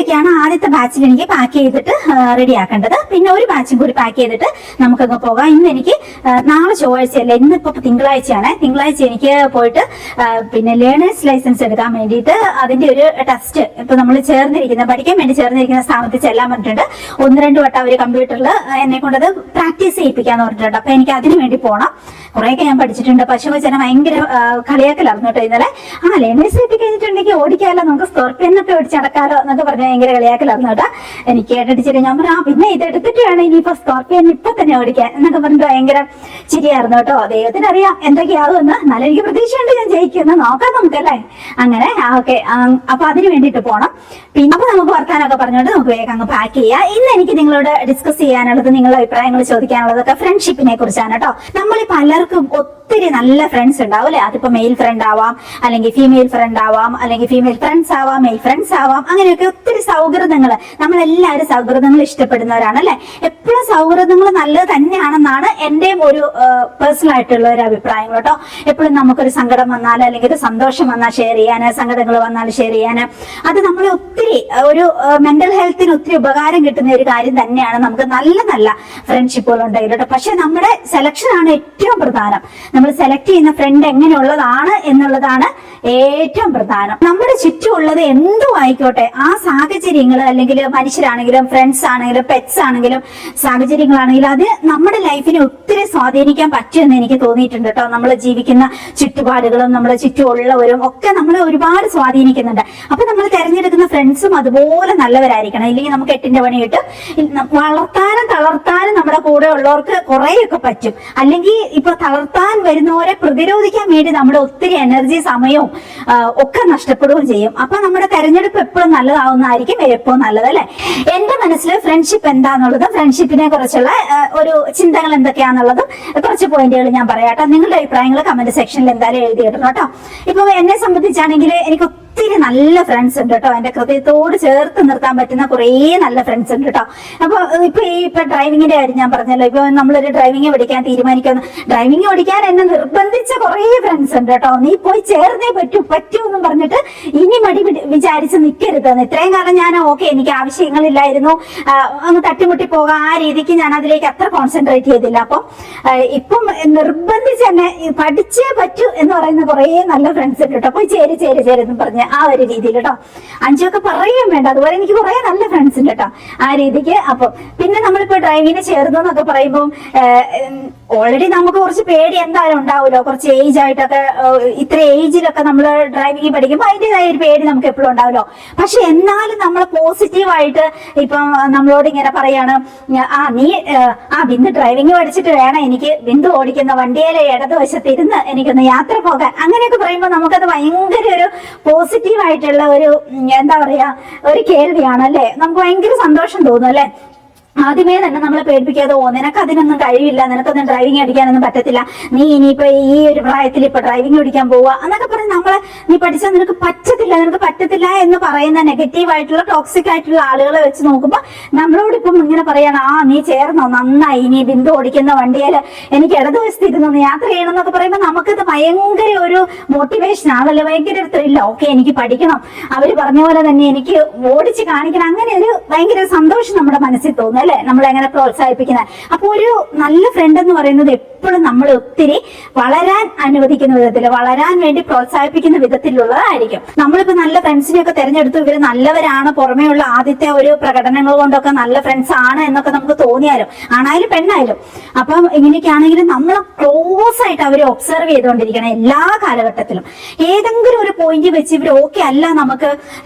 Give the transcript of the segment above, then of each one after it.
ഇത്രയൊക്കെയാണ് ആദ്യത്തെ ബാച്ചിൽ എനിക്ക് പാക്ക് ചെയ്തിട്ട് റെഡി ആക്കേണ്ടത്. പിന്നെ ഒരു ബാച്ചും കൂടി പാക്ക് ചെയ്തിട്ട് നമുക്കങ്ങ് പോകാം. ഇന്ന് എനിക്ക് നാളെ ചൊവ്വാഴ്ചയല്ല, ഇന്നിപ്പോ തിങ്കളാഴ്ചയാണ്. തിങ്കളാഴ്ച എനിക്ക് പോയിട്ട് പിന്നെ ലേണേഴ്സ് ലൈസൻസ് എടുക്കാൻ വേണ്ടിയിട്ട് അതിന്റെ ഒരു ടെസ്റ്റ് ഇപ്പൊ നമ്മൾ പഠിക്കാൻ വേണ്ടി ചേർന്നിരിക്കുന്ന സ്ഥാപനത്തിൽ ചെല്ലാൻ പറഞ്ഞിട്ടുണ്ട്. 1-2 വട്ടം അവര് കമ്പ്യൂട്ടറിൽ എന്നെ കൊണ്ടത് പ്രാക്ടീസ് ചെയ്യിപ്പിക്കാന്ന് പറഞ്ഞിട്ടുണ്ട്. അപ്പൊ എനിക്ക് അതിനു വേണ്ടി പോകണം. കുറെയൊക്കെ ഞാൻ പഠിച്ചിട്ടുണ്ട്. പക്ഷെ വെച്ചാൽ ഭയങ്കര കളിയാക്കലായിരുന്നു കേട്ടോ ഇന്നലെ. ലേണേഴ്സ് കിട്ടി കഴിഞ്ഞിട്ടുണ്ടെങ്കിൽ ഓടിക്കാമല്ലോ, നമുക്ക് സ്കോർപ്പിയനൊക്കെ ഓടിച്ചടക്കാലോ എന്നൊക്കെ പറഞ്ഞാൽ ഭയങ്കര കളിയാക്കലായിരുന്നു കേട്ടോ. എനിക്ക് കേട്ടിട്ട് ഞാൻ പറഞ്ഞു പിന്നെ ഇത് എടുത്തിട്ട് വേണം ഇനിയിപ്പോ സ്കോർപ്പിയൻ ഇപ്പൊ തന്നെ ഓടിക്കാൻ എന്നൊക്കെ പറഞ്ഞിട്ട് ഭയങ്കര ചിരിയായിരുന്നു കേട്ടോ. ദൈവത്തിന് അറിയാം എന്തൊക്കെയാവുമെന്ന്. നല്ല എനിക്ക് പ്രതീക്ഷയുണ്ട് ഞാൻ ജയിക്കുമെന്ന്. നോക്കാം നമുക്കല്ലേ. അങ്ങനെ ഓക്കെ. അപ്പൊ അതിന് വേണ്ടിയിട്ട് പോണം. പിന്നെ അപ്പൊ നമുക്ക് വർത്താനൊക്കെ പറഞ്ഞുകൊണ്ട് നമുക്ക് വേഗം അങ്ങ് പാക്ക് ചെയ്യാം. ഇന്ന് എനിക്ക് നിങ്ങളോട് ഡിസ്കസ് ചെയ്യാനുള്ളത്, നിങ്ങളുടെ അഭിപ്രായങ്ങൾ ചോദിക്കാനുള്ളതൊക്കെ ഫ്രണ്ട്ഷിപ്പിനെ കുറിച്ചാണ് കേട്ടോ. നമ്മൾ പലർക്കും ഒത്തിരി നല്ല ഫ്രണ്ട്സ് ഉണ്ടാവും അല്ലെ. അതിപ്പോ മെയിൽ ഫ്രണ്ട് ആവാം, അല്ലെങ്കിൽ ഫീമെയിൽ ഫ്രണ്ട് ആവാം, അല്ലെങ്കിൽ ഫീമെയിൽ ഫ്രണ്ട്സ് ആവാം, മെയിൽ ഫ്രണ്ട്സ് ആവാം. അങ്ങനെയൊക്കെ ഒത്തിരി സൗഹൃദങ്ങൾ, നമ്മളെല്ലാവരും സൗഹൃദങ്ങൾ ഇഷ്ടപ്പെടുന്നവരാണ് അല്ലെ. എപ്പോഴും സൗഹൃദങ്ങൾ നല്ലത് തന്നെയാണെന്നാണ് എന്റെയും ഒരു പേഴ്സണൽ ആയിട്ടുള്ള ഒരു അഭിപ്രായം കേട്ടോ. എപ്പോഴും നമുക്കൊരു സങ്കടം വന്നാൽ അല്ലെങ്കിൽ ഒരു സന്തോഷം വന്നാൽ ഷെയർ ചെയ്യാന്, സങ്കടങ്ങൾ വന്നാൽ ഷെയർ ചെയ്യാന്, അത് നമ്മളെ ഒത്തിരി ഒരു മെന്റൽ ഹെൽത്തിന് ഒത്തിരി ഉപകാരം കിട്ടുന്ന ഒരു കാര്യം തന്നെയാണ്. നമുക്ക് നല്ല നല്ല ഫ്രണ്ട്ഷിപ്പുകൾ ഉണ്ടെങ്കിൽ കേട്ടോ. പക്ഷെ നമ്മുടെ സെലക്ഷൻ ആണ് ഏറ്റവും പ്രധാനം. നമ്മൾ സെലക്ട് ചെയ്യുന്ന ഫ്രണ്ട് എങ്ങനെയുള്ളതാണ് എന്നുള്ളതാണ് ഏറ്റവും പ്രധാനം. നമ്മുടെ ചുറ്റുമുള്ളത് എന്തും ആയിക്കോട്ടെ, ആ സാഹചര്യങ്ങൾ അല്ലെങ്കിൽ മനുഷ്യരാണെങ്കിലും ഫ്രണ്ട്സ് ആണെങ്കിലും പെറ്റ്സ് ആണെങ്കിലും സാഹചര്യങ്ങളാണെങ്കിലും അത് നമ്മുടെ ലൈഫിനെ ഒത്തിരി സ്വാധീനിക്കാൻ പറ്റുമെന്ന് എനിക്ക് തോന്നിയിട്ടുണ്ട് കേട്ടോ. നമ്മൾ ജീവിക്കുന്ന ചുറ്റുപാടുകളും നമ്മുടെ ചുറ്റുമുള്ളവരും ഒക്കെ നമ്മളെ ഒരുപാട് സ്വാധീനിക്കുന്നുണ്ട്. അപ്പൊ നമ്മൾ തിരഞ്ഞെടുക്കുന്ന ഫ്രണ്ട്സും അതുപോലെ നല്ലവരായിരിക്കണം. ഇല്ലെങ്കിൽ നമുക്ക് 8ന്റെ പണി കിട്ടും. വളർത്താനും തളർത്താനും നമ്മുടെ കൂടെ ഉള്ളവർക്ക് കുറെയൊക്കെ പറ്റും. അല്ലെങ്കിൽ ഇപ്പൊ തളർത്താൻ വരുന്നവരെ പ്രതിരോധിക്കാൻ വേണ്ടി നമ്മുടെ ഒത്തിരി എനർജി സമയവും ഒക്കെ നഷ്ടപ്പെടുകയും ചെയ്യും. അപ്പൊ നമ്മുടെ തെരഞ്ഞെടുപ്പ് എപ്പോഴും നല്ലതാവുന്നതായിരിക്കും എപ്പോഴും നല്ലത് അല്ലെ. എന്റെ മനസ്സിൽ ഫ്രണ്ട്ഷിപ്പ് എന്താന്നുള്ളതും ഫ്രണ്ട്ഷിപ്പിനെ കുറിച്ചുള്ള ഒരു ചിന്തകൾ എന്തൊക്കെയാന്നുള്ളതും കുറച്ച് പോയിന്റുകൾ ഞാൻ പറയാട്ടോ. നിങ്ങളുടെ അഭിപ്രായങ്ങൾ കമന്റ് സെക്ഷനിൽ എന്തായാലും എഴുതിയിടണം കേട്ടോ. ഇപ്പൊ എന്നെ സംബന്ധിച്ചാണെങ്കിൽ എനിക്ക് ഒത്തിരി നല്ല ഫ്രണ്ട്സ് ഉണ്ട് കേട്ടോ. എന്റെ ഹൃദയത്തോട് ചേർത്ത് നിർത്താൻ പറ്റുന്ന കുറേ നല്ല ഫ്രണ്ട്സ് ഉണ്ട് കേട്ടോ. അപ്പൊ ഇപ്പൊ ഡ്രൈവിങ്ങിന്റെ കാര്യം ഞാൻ പറഞ്ഞല്ലോ. ഇപ്പൊ നമ്മളൊരു ഡ്രൈവിംഗ് പഠിക്കാൻ തീരുമാനിക്കുന്നു, ഡ്രൈവിംഗ് പഠിക്കാൻ എന്നെ നിർബന്ധിച്ച കുറേ ഫ്രണ്ട്സ് ഉണ്ട് കേട്ടോ. നീ പോയി ചേർന്നേ പറ്റൂ എന്നും പറഞ്ഞിട്ട് ഇനി മടി വിചാരിച്ച് നിൽക്കരുതെന്ന്. ഇത്രയും കാലം ഞാൻ ഓക്കെ എനിക്ക് ആവശ്യങ്ങളില്ലായിരുന്നു, അങ്ങ് തട്ടിമുട്ടി പോകാം, ആ രീതിക്ക് ഞാൻ അതിലേക്ക് അത്ര കോൺസെൻട്രേറ്റ് ചെയ്തില്ല. അപ്പം ഇപ്പം നിർബന്ധിച്ച് എന്നെ പഠിച്ചേ പറ്റൂ എന്ന് പറയുന്ന കുറേ നല്ല ഫ്രണ്ട്സ് ഉണ്ട് കേട്ടോ. പോയി ചേരെന്ന് പറഞ്ഞ ആ ഒരു രീതിയിൽ കേട്ടോ. അഞ്ചൊക്കെ പറയാൻ വേണ്ട. അതുപോലെ എനിക്ക് കുറെ നല്ല ഫ്രണ്ട്സ് ഉണ്ട് കേട്ടോ ആ രീതിക്ക്. അപ്പൊ പിന്നെ നമ്മളിപ്പോ ഡ്രൈവിങ്ങിന് ചേർന്നു എന്നൊക്കെ പറയുമ്പോൾ ഓൾറെഡി നമുക്ക് കുറച്ച് പേടി എന്തായാലും ഉണ്ടാവുമല്ലോ. കുറച്ച് ഏജ് ആയിട്ടൊക്കെ ഇത്ര ഏജിലൊക്കെ നമ്മൾ ഡ്രൈവിംഗ് പഠിക്കുമ്പോൾ അതിൻ്റെതായ ഒരു പേടി നമുക്ക് എപ്പോഴും ഉണ്ടാവല്ലോ. പക്ഷെ എന്നാലും നമ്മൾ പോസിറ്റീവായിട്ട് ഇപ്പം നമ്മളോട് ഇങ്ങനെ പറയാണ്, ബിന്ദു ഡ്രൈവിംഗ് പഠിച്ചിട്ട് വേണം എനിക്ക് ബിന്ദു ഓടിക്കുന്ന വണ്ടിയിലെ ഇടതുവശത്ത് ഇരുന്ന് എനിക്കൊന്ന് യാത്ര പോകാൻ, അങ്ങനെയൊക്കെ പറയുമ്പോൾ നമുക്കത് ഭയങ്കര ഒരു പോസിറ്റീവ് ആയിട്ടുള്ള ഒരു എന്താ പറയാ ഒരു കേൾവിയാണ് അല്ലെ. നമുക്ക് ഭയങ്കര സന്തോഷം തോന്നും അല്ലെ. ആദ്യമേ തന്നെ നമ്മളെ പേടിപ്പിക്കാതെ നിനക്ക് അതിനൊന്നും കഴിയില്ല, നിനക്കൊന്നും ഡ്രൈവിംഗ് അടിക്കാനൊന്നും പറ്റത്തില്ല, നീ ഇനിയിപ്പോ ഈ ഒരു പ്രായത്തിൽ ഇപ്പൊ ഡ്രൈവിംഗ് ഓടിക്കാൻ പോവുക എന്നൊക്കെ പറഞ്ഞ് നമ്മളെ നീ പഠിച്ചാൽ നിനക്ക് പറ്റത്തില്ല എന്ന് പറയുന്ന നെഗറ്റീവ് ആയിട്ടുള്ള ടോക്സിക് ആയിട്ടുള്ള ആളുകളെ വെച്ച് നോക്കുമ്പോ നമ്മളോട് ഇപ്പം ഇങ്ങനെ പറയണം, നീ ചേർന്നോ നന്നായി, നീ ബിന്ദു ഓടിക്കുന്ന വണ്ടിയിൽ എനിക്ക് ഇടതുവശത്ത് ഇരുന്നൊന്ന് യാത്ര ചെയ്യണം എന്നൊക്കെ പറയുമ്പോൾ നമുക്കത് ഭയങ്കര ഒരു മോട്ടിവേഷൻ ആണല്ലേ, ഭയങ്കര ഒരു ത്രില്ല. ഓക്കെ എനിക്ക് പഠിക്കണം, അവര് പറഞ്ഞ പോലെ തന്നെ എനിക്ക് ഓടിച്ച് കാണിക്കണം, അങ്ങനെ ഒരു ഭയങ്കര സന്തോഷം നമ്മുടെ മനസ്സിൽ തോന്നും അല്ലെ, നമ്മളെങ്ങനെ പ്രോത്സാഹിപ്പിക്കുന്നത്. അപ്പൊ ഒരു നല്ല ഫ്രണ്ട് എന്ന് പറയുന്നത് എപ്പോഴും നമ്മൾ ഒത്തിരി വളരാൻ അനുവദിക്കുന്ന വിധത്തിൽ, വളരാൻ വേണ്ടി പ്രോത്സാഹിപ്പിക്കുന്ന വിധത്തിലുള്ളതായിരിക്കും. നമ്മളിപ്പോ നല്ല ഫ്രണ്ട്സിനെയൊക്കെ തെരഞ്ഞെടുത്തു, ഇവര് നല്ലവരാണ്, പുറമേയുള്ള ആദ്യത്തെ ഒരു പ്രകടനങ്ങൾ കൊണ്ടൊക്കെ നല്ല ഫ്രണ്ട്സ് ആണ് എന്നൊക്കെ നമുക്ക് തോന്നിയാലും, ആണായാലും പെണ്ണായാലും, അപ്പം ഇങ്ങനെയൊക്കെ ആണെങ്കിലും നമ്മൾ ക്ലോസ് ആയിട്ട് അവരെ ഒബ്സർവ് ചെയ്തുകൊണ്ടിരിക്കണം എല്ലാ കാലഘട്ടത്തിലും. ഏതെങ്കിലും ഒരു പോയിന്റ് വെച്ച് ഇവർ ഓക്കെ അല്ല, നമുക്ക്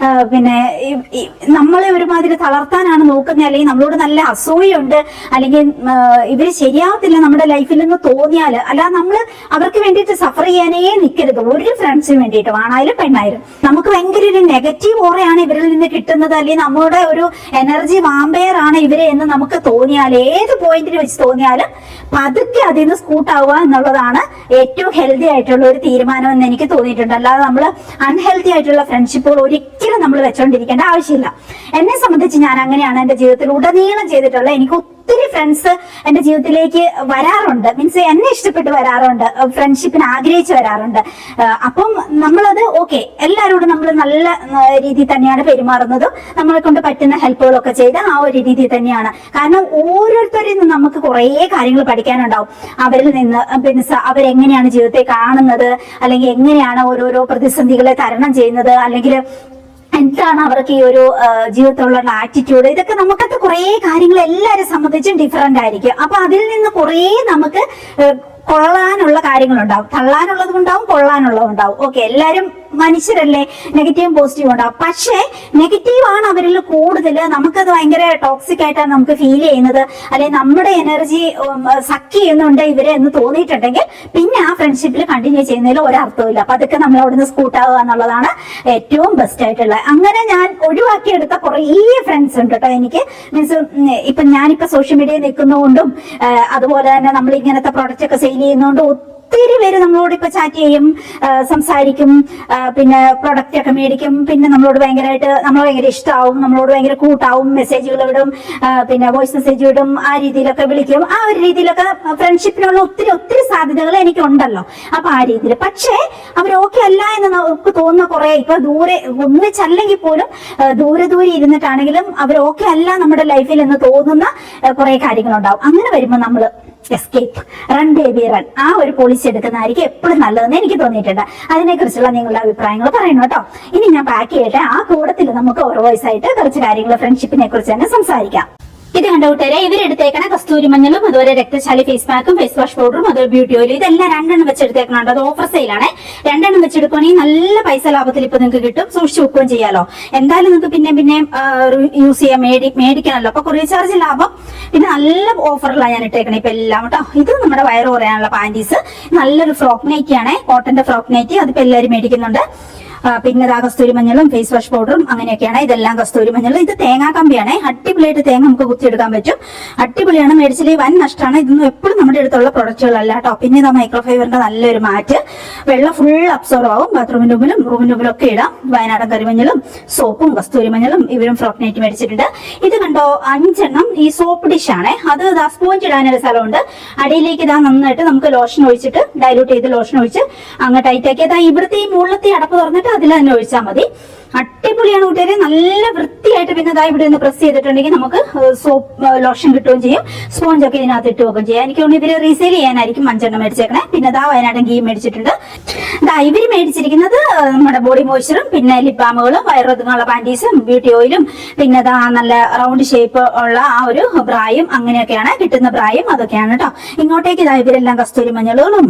പിന്നെ നമ്മളെ ഒരുമാതിരി തളർത്താനാണ് നോക്കുന്നത്, അല്ലെങ്കിൽ നമ്മളോട് നല്ല അസൂയുണ്ട്, അല്ലെങ്കിൽ ഇവര് ശരിയാവത്തില്ല നമ്മുടെ ലൈഫിൽ നിന്ന് തോന്നിയാൽ, അല്ലാതെ നമ്മൾ അവർക്ക് വേണ്ടിയിട്ട് സഫർ ചെയ്യാനേ നിൽക്കരുത് ഒരു ഫ്രണ്ട്സിന് വേണ്ടിയിട്ടും, ആണായാലും പെണ്ണായാലും. നമുക്ക് ഭയങ്കര ഒരു നെഗറ്റീവ് ഓറയാണ് ഇവരിൽ നിന്ന് കിട്ടുന്നത്, അല്ലെങ്കിൽ നമ്മുടെ ഒരു എനർജി വാമ്പയർ ആണ് ഇവരെ എന്ന് നമുക്ക് തോന്നിയാൽ, ഏത് പോയിന്റിൽ വെച്ച് തോന്നിയാലും പതുക്കെ അതിൽ നിന്ന് സ്കൂട്ടാവുക എന്നുള്ളതാണ് ഏറ്റവും ഹെൽത്തി ആയിട്ടുള്ള ഒരു തീരുമാനം എന്ന് എനിക്ക് തോന്നിയിട്ടുണ്ട്. അല്ലാതെ നമ്മൾ അൺഹെൽത്തി ആയിട്ടുള്ള ഫ്രണ്ട്ഷിപ്പുകൾ ഒരിക്കലും നമ്മൾ വെച്ചോണ്ടിരിക്കേണ്ട ആവശ്യമില്ല. എന്നെ സംബന്ധിച്ച് ഞാൻ അങ്ങനെയാണ് എന്റെ ജീവിതത്തിൽ ഉടനീളം ചെയ്തിട്ടുള്ള. എനിക്ക് ഒത്തിരി ഫ്രണ്ട്സ് എന്റെ ജീവിതത്തിലേക്ക് വരാറുണ്ട്, മീൻസ് എന്നെ ഇഷ്ടപ്പെട്ട് വരാറുണ്ട്, ഫ്രണ്ട്ഷിപ്പിന് ആഗ്രഹിച്ച് വരാറുണ്ട്. അപ്പം നമ്മളത് ഓക്കെ, എല്ലാവരോടും നമ്മൾ നല്ല രീതിയിൽ തന്നെയാണ് പെരുമാറുന്നതും നമ്മളെ കൊണ്ട് പറ്റുന്ന ഹെൽപ്പുകളൊക്കെ ചെയ്ത് ആ ഒരു രീതിയിൽ തന്നെയാണ്. കാരണം ഓരോരുത്തരിൽ നിന്ന് നമുക്ക് കുറേ കാര്യങ്ങൾ പഠിക്കാനുണ്ടാവും. അവരിൽ നിന്ന് പിന്നെ അവരെങ്ങനെയാണ് ജീവിതത്തെ കാണുന്നത്, അല്ലെങ്കിൽ എങ്ങനെയാണ് ഓരോരോ പ്രതിസന്ധികളെ തരണം ചെയ്യുന്നത്, അല്ലെങ്കിൽ എന്താണ് അവർക്ക് ഈ ഒരു ജീവിതത്തിലുള്ള ആറ്റിറ്റ്യൂഡ്, ഇതൊക്കെ നമുക്കത് കുറേ കാര്യങ്ങൾ എല്ലാവരെ സംബന്ധിച്ചും ഡിഫറെന്റ് ആയിരിക്കും. അപ്പൊ അതിൽ നിന്ന് കുറേ നമുക്ക് കൊള്ളാനുള്ള കാര്യങ്ങളുണ്ടാവും, തള്ളാനുള്ളതും ഉണ്ടാവും, കൊള്ളാനുള്ളതും ഉണ്ടാവും. ഓക്കെ, എല്ലാവരും മനുഷ്യരല്ലേ, നെഗറ്റീവും പോസിറ്റീവും ഉണ്ടാവും. പക്ഷേ നെഗറ്റീവ് ആണ് അവരിൽ കൂടുതൽ, നമുക്കത് ഭയങ്കര ടോക്സിക് ആയിട്ടാണ് നമുക്ക് ഫീൽ ചെയ്യുന്നത്, അല്ലെങ്കിൽ നമ്മുടെ എനർജി സക്ക് ചെയ്യുന്നുണ്ട് ഇവരെ എന്ന് തോന്നിയിട്ടുണ്ടെങ്കിൽ പിന്നെ ആ ഫ്രണ്ട്ഷിപ്പിൽ കണ്ടിന്യൂ ചെയ്യുന്നതിൽ ഒരർത്ഥമില്ല. അപ്പൊ അതൊക്കെ നമ്മൾ അവിടുന്ന് സ്കൂട്ടാവുക എന്നുള്ളതാണ് ഏറ്റവും ബെസ്റ്റ് ആയിട്ടുള്ളത്. അങ്ങനെ ഞാൻ ഒഴിവാക്കിയെടുത്ത കുറേ ഫ്രണ്ട്സ് ഉണ്ട് കേട്ടോ എനിക്ക്. മീൻസ് ഇപ്പൊ ഞാനിപ്പോ സോഷ്യൽ മീഡിയയിൽ നിൽക്കുന്നതുകൊണ്ടും അതുപോലെ തന്നെ നമ്മൾ ഇങ്ങനത്തെ പ്രോഡക്റ്റ് ഒക്കെ സെയിൽ ചെയ്യുന്നതുകൊണ്ട് ഒത്തിരി പേര് നമ്മളോട് ഇപ്പൊ ചാറ്റ് ചെയ്യും, സംസാരിക്കും, പിന്നെ പ്രൊഡക്റ്റ് ഒക്കെ മേടിക്കും, പിന്നെ നമ്മളോട് ഭയങ്കര ഇഷ്ടമാവും, നമ്മളോട് ഭയങ്കര കൂട്ടാവും, മെസ്സേജുകൾ ഇടും, പിന്നെ വോയിസ് മെസ്സേജ് ഇടും, ആ രീതിയിലൊക്കെ വിളിക്കും. ആ ഒരു രീതിയിലൊക്കെ ഫ്രണ്ട്ഷിപ്പിനുള്ള ഒത്തിരി സാധ്യതകൾ എനിക്കുണ്ടല്ലോ. അപ്പൊ ആ രീതിയിൽ പക്ഷേ അവർ ഓക്കെ അല്ല എന്ന് നമുക്ക് തോന്നുന്ന കുറെ, ഇപ്പൊ ദൂരെ ഒന്നിച്ചല്ലെങ്കിൽ പോലും ദൂരെ ഇരുന്നിട്ടാണെങ്കിലും അവർ ഓക്കെ അല്ല നമ്മുടെ ലൈഫിൽ എന്ന് തോന്നുന്ന കുറെ കാര്യങ്ങളുണ്ടാവും. അങ്ങനെ വരുമ്പോൾ നമ്മള് എസ്കേപ്പ്, റൺ ബേബി റൺ, ആ ഒരു പോളിസി എടുക്കുന്നതായിരിക്കും എപ്പോഴും നല്ലതെന്ന് എനിക്ക് തോന്നിയിട്ടുണ്ട്. അതിനെക്കുറിച്ചുള്ള നിങ്ങളുടെ അഭിപ്രായങ്ങൾ പറയണം കേട്ടോ. ഇനി ഞാൻ പാക്ക് ചെയ്യട്ടെ. ആ കൂടത്തിൽ നമുക്ക് ഓരോ വോയിസായിട്ട് കുറച്ച് കാര്യങ്ങൾ ഫ്രണ്ട്ഷിപ്പിനെ കുറിച്ച് തന്നെ സംസാരിക്കാം. ഇത് കണ്ട കൂട്ടുകാരെ, ഇവരെടുത്തേക്കണ കസ്തൂരി മഞ്ഞളും അതുപോലെ രക്തശാലി ഫേസ് പാക്കും ഫേസ് വാഷ് പൗഡറും അതുപോലെ ബ്യൂട്ടി ഓയിലും ഇതെല്ലാം 2 വെച്ചെടുത്തേക്കണുണ്ട്. അത് ഓഫർ സെയിലാണ്. 2 വെച്ചെടുക്കുകയാണെങ്കിൽ നല്ല പൈസ ലാഭത്തിൽ ഇപ്പൊ നിങ്ങൾക്ക് കിട്ടും. സൂക്ഷിച്ചു വെക്കുകയും ചെയ്യാലോ. എന്തായാലും നിങ്ങൾക്ക് പിന്നെ യൂസ് ചെയ്യാൻ മേടിക്കണല്ലോ. അപ്പൊ കൊറിയർ ചാർജ് ലാഭം. പിന്നെ നല്ല ഓഫറിലാണ് ഞാൻ ഇട്ടേക്കണേ ഇപ്പൊ എല്ലാം കേട്ടോ. ഇത് നമ്മുടെ വയറ് കുറയാനുള്ള പാന്റീസ്, നല്ലൊരു ഫ്രോക്ക് നൈറ്റി ആണ്, കോട്ടന്റെ ഫ്രോക്ക് നൈറ്റി. അതിപ്പോ എല്ലാവരും മേടിക്കുന്നുണ്ട്. പിന്നെ കസ്തൂരി മഞ്ഞളും ഫേസ് വാഷ് പൗഡറും അങ്ങനെയൊക്കെയാണ്. ഇതെല്ലാം കസ്തൂരി മഞ്ഞൾ. ഇത് തേങ്ങാ കമ്പിയാണ്. അടിപൊളിയായിട്ട് തേങ്ങ നമുക്ക് കുത്തിയെടുക്കാൻ പറ്റും. അടിപൊളിയാണ്. മേടിച്ചില്ലേ വൻ നഷ്ടമാണ്. ഇതൊന്നും എപ്പോഴും നമ്മുടെ അടുത്തുള്ള പ്രൊഡക്റ്റുകളല്ല കേട്ടോ. പിന്നെ ഇതാ മൈക്രോഫൈബറിന്റെ നല്ലൊരു മാറ്റ്. വെള്ളം ഫുൾ അബ്സോർവ് ആവും. ബാത്റൂമിന്റെ റൂമിന്റെ ഒക്കെ ഇടാം. വയനാടൻ കറിമഞ്ഞളും സോപ്പും കസ്തൂരി മഞ്ഞളും ഇവരും ഫ്രോക്ക് നൈറ്റ് മേടിച്ചിട്ടുണ്ട്. ഇത് കണ്ടോ, 5 ഈ സോപ്പ് ഡിഷ് ആണ്. അത് സ്പോഞ്ച് ഇടാനൊരു സ്ഥലമുണ്ട്. അടിയിലേക്ക് ഇതാ നന്നായിട്ട് നമുക്ക് ലോഷൻ ഒഴിച്ചിട്ട് ഡൈലൂട്ട് ചെയ്ത് ലോഷൻ ഒഴിച്ച് അങ്ങ് ടൈറ്റ് ആക്കി അതാ ഇവിടുത്തെ ഈ മുകളിലത്തെ അടപ്പ് തുറന്നിട്ട് അതിൽ തന്നെ ഒഴിച്ചാൽ മതി. അടിപൊളിയാണ് കൂട്ടുകാരെ, നല്ല വൃത്തിയായിട്ട്. പിന്നെ ഇതാ ഇവിടെ നിന്ന് പ്രസ് ചെയ്തിട്ടുണ്ടെങ്കിൽ നമുക്ക് സോപ്പ് ലോഷൻ കിട്ടുകയും ചെയ്യും. സ്പോഞ്ച് ഒക്കെ ഇതിനകത്ത് ഇട്ട് വെക്കുകയും ചെയ്യാം. എനിക്ക് തോന്നുന്നു ഇവര് റീസെയിൽ ചെയ്യാനായിരിക്കും 5 മേടിച്ചേക്കണേ. പിന്നെ ഇതാ വയനാടൻ ഗീ മേടിച്ചിട്ടുണ്ട്. ഇതാ ഇവര് മേടിച്ചിരിക്കുന്നത് നമ്മുടെ ബോഡി മോയ്സ്ചറും പിന്നെ ലിപ് ബാമുകളും വയറൊതുങ്ങുള്ള പാന്റീസും ബ്യൂട്ടി ഓയിലും പിന്നെ ഇതാ നല്ല റൗണ്ട് ഷേപ്പ് ഉള്ള ആ ഒരു ബ്രായും അങ്ങനെയൊക്കെയാണ് കിട്ടുന്ന ബ്രായും അതൊക്കെയാണ് കേട്ടോ. ഇങ്ങോട്ടേക്ക് ഇതാ ഇവരെല്ലാം കസ്തൂരി മഞ്ഞളുകളും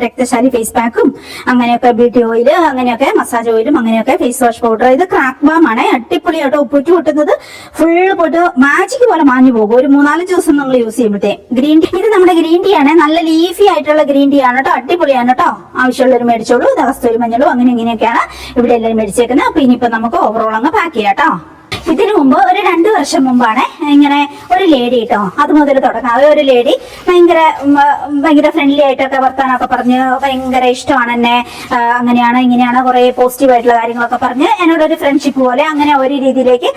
രക്തശാലി ഫേസ് പാക്കും അങ്ങനെയൊക്കെ ബ്യൂട്ടി ഓയിൽ അങ്ങനെയൊക്കെ മസാജ് ഓയിലും അങ്ങനെയൊക്കെ ഫേസ് വാഷ് പൗഡർ. ഇത് ക്രാക്ക് ബാം ആണ്. അടിപൊളിയായിട്ട് ഉപ്പുറ്റി പൊട്ടുന്നത് ഫുള്ള് പോയിട്ട് മാജിക് പോലെ മാഞ്ഞു പോകും ഒരു 3-4 ദിവസം നമ്മൾ യൂസ് ചെയ്യുമ്പോഴത്തേ. ഗ്രീൻ ടീ, ഇത് നമ്മുടെ ഗ്രീൻ ടീ ആണ്. നല്ല ലീഫി ആയിട്ടുള്ള ഗ്രീൻ ടീ ആണ് കേട്ടോ. അടിപൊളിയാണ് കേട്ടോ. ആവശ്യമുള്ളവർ മേടിച്ചോളൂ. ഇത് കസ്തൂരി മഞ്ഞളും അങ്ങനെ ഇങ്ങനെയൊക്കെയാണ് ഇവിടെ എല്ലാവരും മേടിച്ചേക്കുന്നത്. അപ്പൊ ഇനിയിപ്പോ നമുക്ക് ഓവറോൾ അങ്ങ് പാക്ക് ചെയ്യാം കേട്ടോ. ഇതിനു മുമ്പ് ഒരു 2 വർഷം മുമ്പാണ് ഇങ്ങനെ ഒരു ലേഡി കേട്ടോ, അത് മുതൽ തുടങ്ങാം. ഒരു ലേഡി ഭയങ്കര ഫ്രണ്ട്ലി ആയിട്ടൊക്കെ വർത്താനൊക്കെ പറഞ്ഞ് ഭയങ്കര ഇഷ്ടമാണ് എന്നെ, അങ്ങനെയാണ് ഇങ്ങനെയാണ് കുറെ പോസിറ്റീവ് ആയിട്ടുള്ള കാര്യങ്ങളൊക്കെ പറഞ്ഞ് എന്നോടൊരു ഫ്രണ്ട്ഷിപ്പ് പോലെ അങ്ങനെ ഒരു രീതിയിലേക്ക്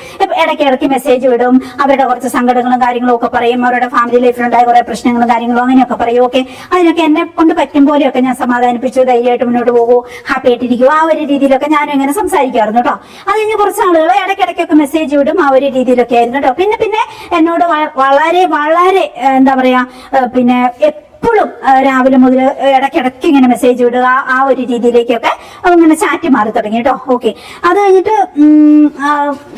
ഇടയ്ക്കിടയ്ക്ക് മെസ്സേജ് വിടും. അവരുടെ കുറച്ച് സങ്കടങ്ങളും കാര്യങ്ങളും ഒക്കെ പറയും. അവരുടെ ഫാമിലി ലൈഫിലുണ്ടായ കുറെ പ്രശ്നങ്ങളും കാര്യങ്ങളും അങ്ങനെയൊക്കെ പറയും. ഓക്കെ, അതിനൊക്കെ എന്നെ കൊണ്ട് പറ്റും പോലെയൊക്കെ ഞാൻ സമാധാനിപ്പിച്ചു, ധൈര്യമായിട്ട് മുന്നോട്ട് പോകൂ, ഹാപ്പി ആയിട്ടിരിക്കും, ആ ഒരു രീതിയിലൊക്കെ ഞാനും ഇങ്ങനെ സംസാരിക്കാറുണ്ട് കേട്ടോ. അത് കഴിഞ്ഞ് കുറച്ച് ആളുകൾ ഇടയ്ക്കിടയ്ക്കൊക്കെ മെസ്സേജ് വിടും. ആ ഒരു രീതിയിലൊക്കെ ആയിരുന്നു കേട്ടോ. പിന്നെ എന്നോട് വളരെ എന്താ പറയാ, പിന്നെ എപ്പോഴും രാവിലെ മുതൽ ഇടയ്ക്കിടയ്ക്ക് ഇങ്ങനെ മെസ്സേജ് വിടുക, ആ ഒരു രീതിയിലേക്കൊക്കെ അങ്ങനെ ചാറ്റ് മാറി തുടങ്ങി കേട്ടോ. ഓക്കെ, അത് കഴിഞ്ഞിട്ട്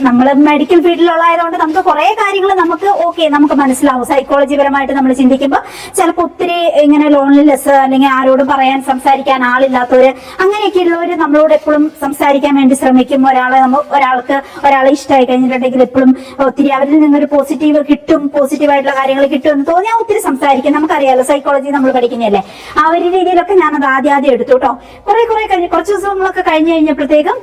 നമ്മൾ മെഡിക്കൽ ഫീൽഡിലുള്ളതായതുകൊണ്ട് നമുക്ക് കുറെ കാര്യങ്ങൾ നമുക്ക് മനസ്സിലാവും. സൈക്കോളജി പരമായിട്ട് നമ്മൾ ചിന്തിക്കുമ്പോൾ ചിലപ്പോൾ ഒത്തിരി ഇങ്ങനെ ലോൺലിനെസ് അല്ലെങ്കിൽ ആരോടും പറയാൻ സംസാരിക്കാൻ ആളില്ലാത്തവര് അങ്ങനെയൊക്കെ ഉള്ളവര് നമ്മളോട് എപ്പോഴും സംസാരിക്കാൻ വേണ്ടി ശ്രമിക്കും. ഒരാളെ ഇഷ്ടമായി കഴിഞ്ഞിട്ടുണ്ടെങ്കിൽ എപ്പോഴും ഒത്തിരി അവരിൽ നിന്നൊരു പോസിറ്റീവായിട്ടുള്ള കാര്യങ്ങൾ കിട്ടും എന്ന് തോന്നിയാൽ ഒത്തിരി സംസാരിക്കും. നമുക്കറിയാലോ, സൈക്കോളജി നമ്മൾ പഠിക്കുന്നതല്ലേ. ആ ഒരു രീതിയിലൊക്കെ ഞാനത് ആദ്യം എടുത്തു കേട്ടോ. കുറെ കഴിഞ്ഞ് കുറച്ച് ദിവസങ്ങളൊക്കെ കഴിഞ്ഞ് കഴിഞ്ഞപ്പോഴത്തേക്കും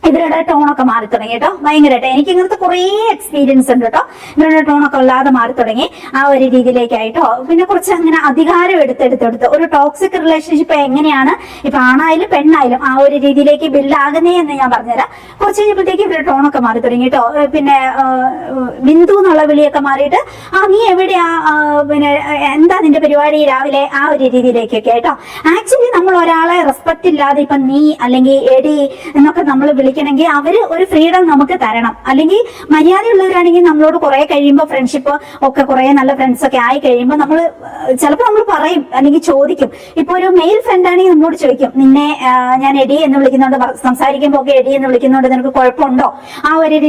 ഇവരുടെ ടോണൊക്കെ മാറി തുടങ്ങി കേട്ടോ. ഭയങ്കരമായിട്ട് എനിക്ക് ഇങ്ങനത്തെ കുറേ എക്സ്പീരിയൻസ് ഉണ്ട് കേട്ടോ. ഇവരുടെ ടോണൊക്കെ അല്ലാതെ മാറി തുടങ്ങി ആ ഒരു രീതിയിലേക്കായിട്ടോ. പിന്നെ കുറച്ച് അങ്ങനെ അധികാരം എടുത്തെടുത്തെടുത്ത് ഒരു ടോക്സിക് റിലേഷൻഷിപ്പ് എങ്ങനെയാണ് ഇപ്പൊ ആണായാലും പെണ്ണായാലും ആ ഒരു രീതിയിലേക്ക് ബിൽഡ് ആകുന്നേ എന്ന് ഞാൻ പറഞ്ഞുതരാം. കുറച്ച് കഴിഞ്ഞപ്പോഴത്തേക്ക് ഇവരുടെ ടോണൊക്കെ മാറി തുടങ്ങി കേട്ടോ. പിന്നെ ബിന്ദു എന്നുള്ള വിളിയൊക്കെ മാറിയിട്ട് നീ എവിടെയാ, പിന്നെ എന്താ നിന്റെ പരിപാടി രാവിലെ, ആ ഒരു രീതിയിലേക്കൊക്കെ ആയിട്ടോ. ആക്ച്വലി നമ്മൾ ഒരാളെ റെസ്പെക്ട് ഇല്ലാതെ ഇപ്പൊ നീ അല്ലെങ്കിൽ എടി എന്നൊക്കെ നമ്മൾ വിളിക്കണമെങ്കിൽ അവര് ഒരു ഫ്രീഡം നമുക്ക് തരണം. അല്ലെങ്കിൽ മര്യാദയുള്ളവരാണെങ്കിൽ നമ്മളോട് കുറെ കഴിയുമ്പോൾ ഫ്രണ്ട്ഷിപ്പ് ഒക്കെ കുറെ നല്ല ഫ്രണ്ട്സ് ഒക്കെ ആയി കഴിയുമ്പോൾ നമ്മൾ ചിലപ്പോൾ നമ്മൾ പറയും അല്ലെങ്കിൽ ചോദിക്കും. ഇപ്പൊ ഒരു മെയിൽ ഫ്രണ്ട് ആണെങ്കിൽ നമ്മളോട് ചോദിക്കും, നിന്നെ ഞാൻ എടി എന്ന് വിളിക്കുന്നുണ്ട്, സംസാരിക്കുമ്പോൾ ഒക്കെ എടി എന്ന് വിളിക്കുന്നുണ്ട്, നിനക്ക് കുഴപ്പമുണ്ടോ, ആ ഒരു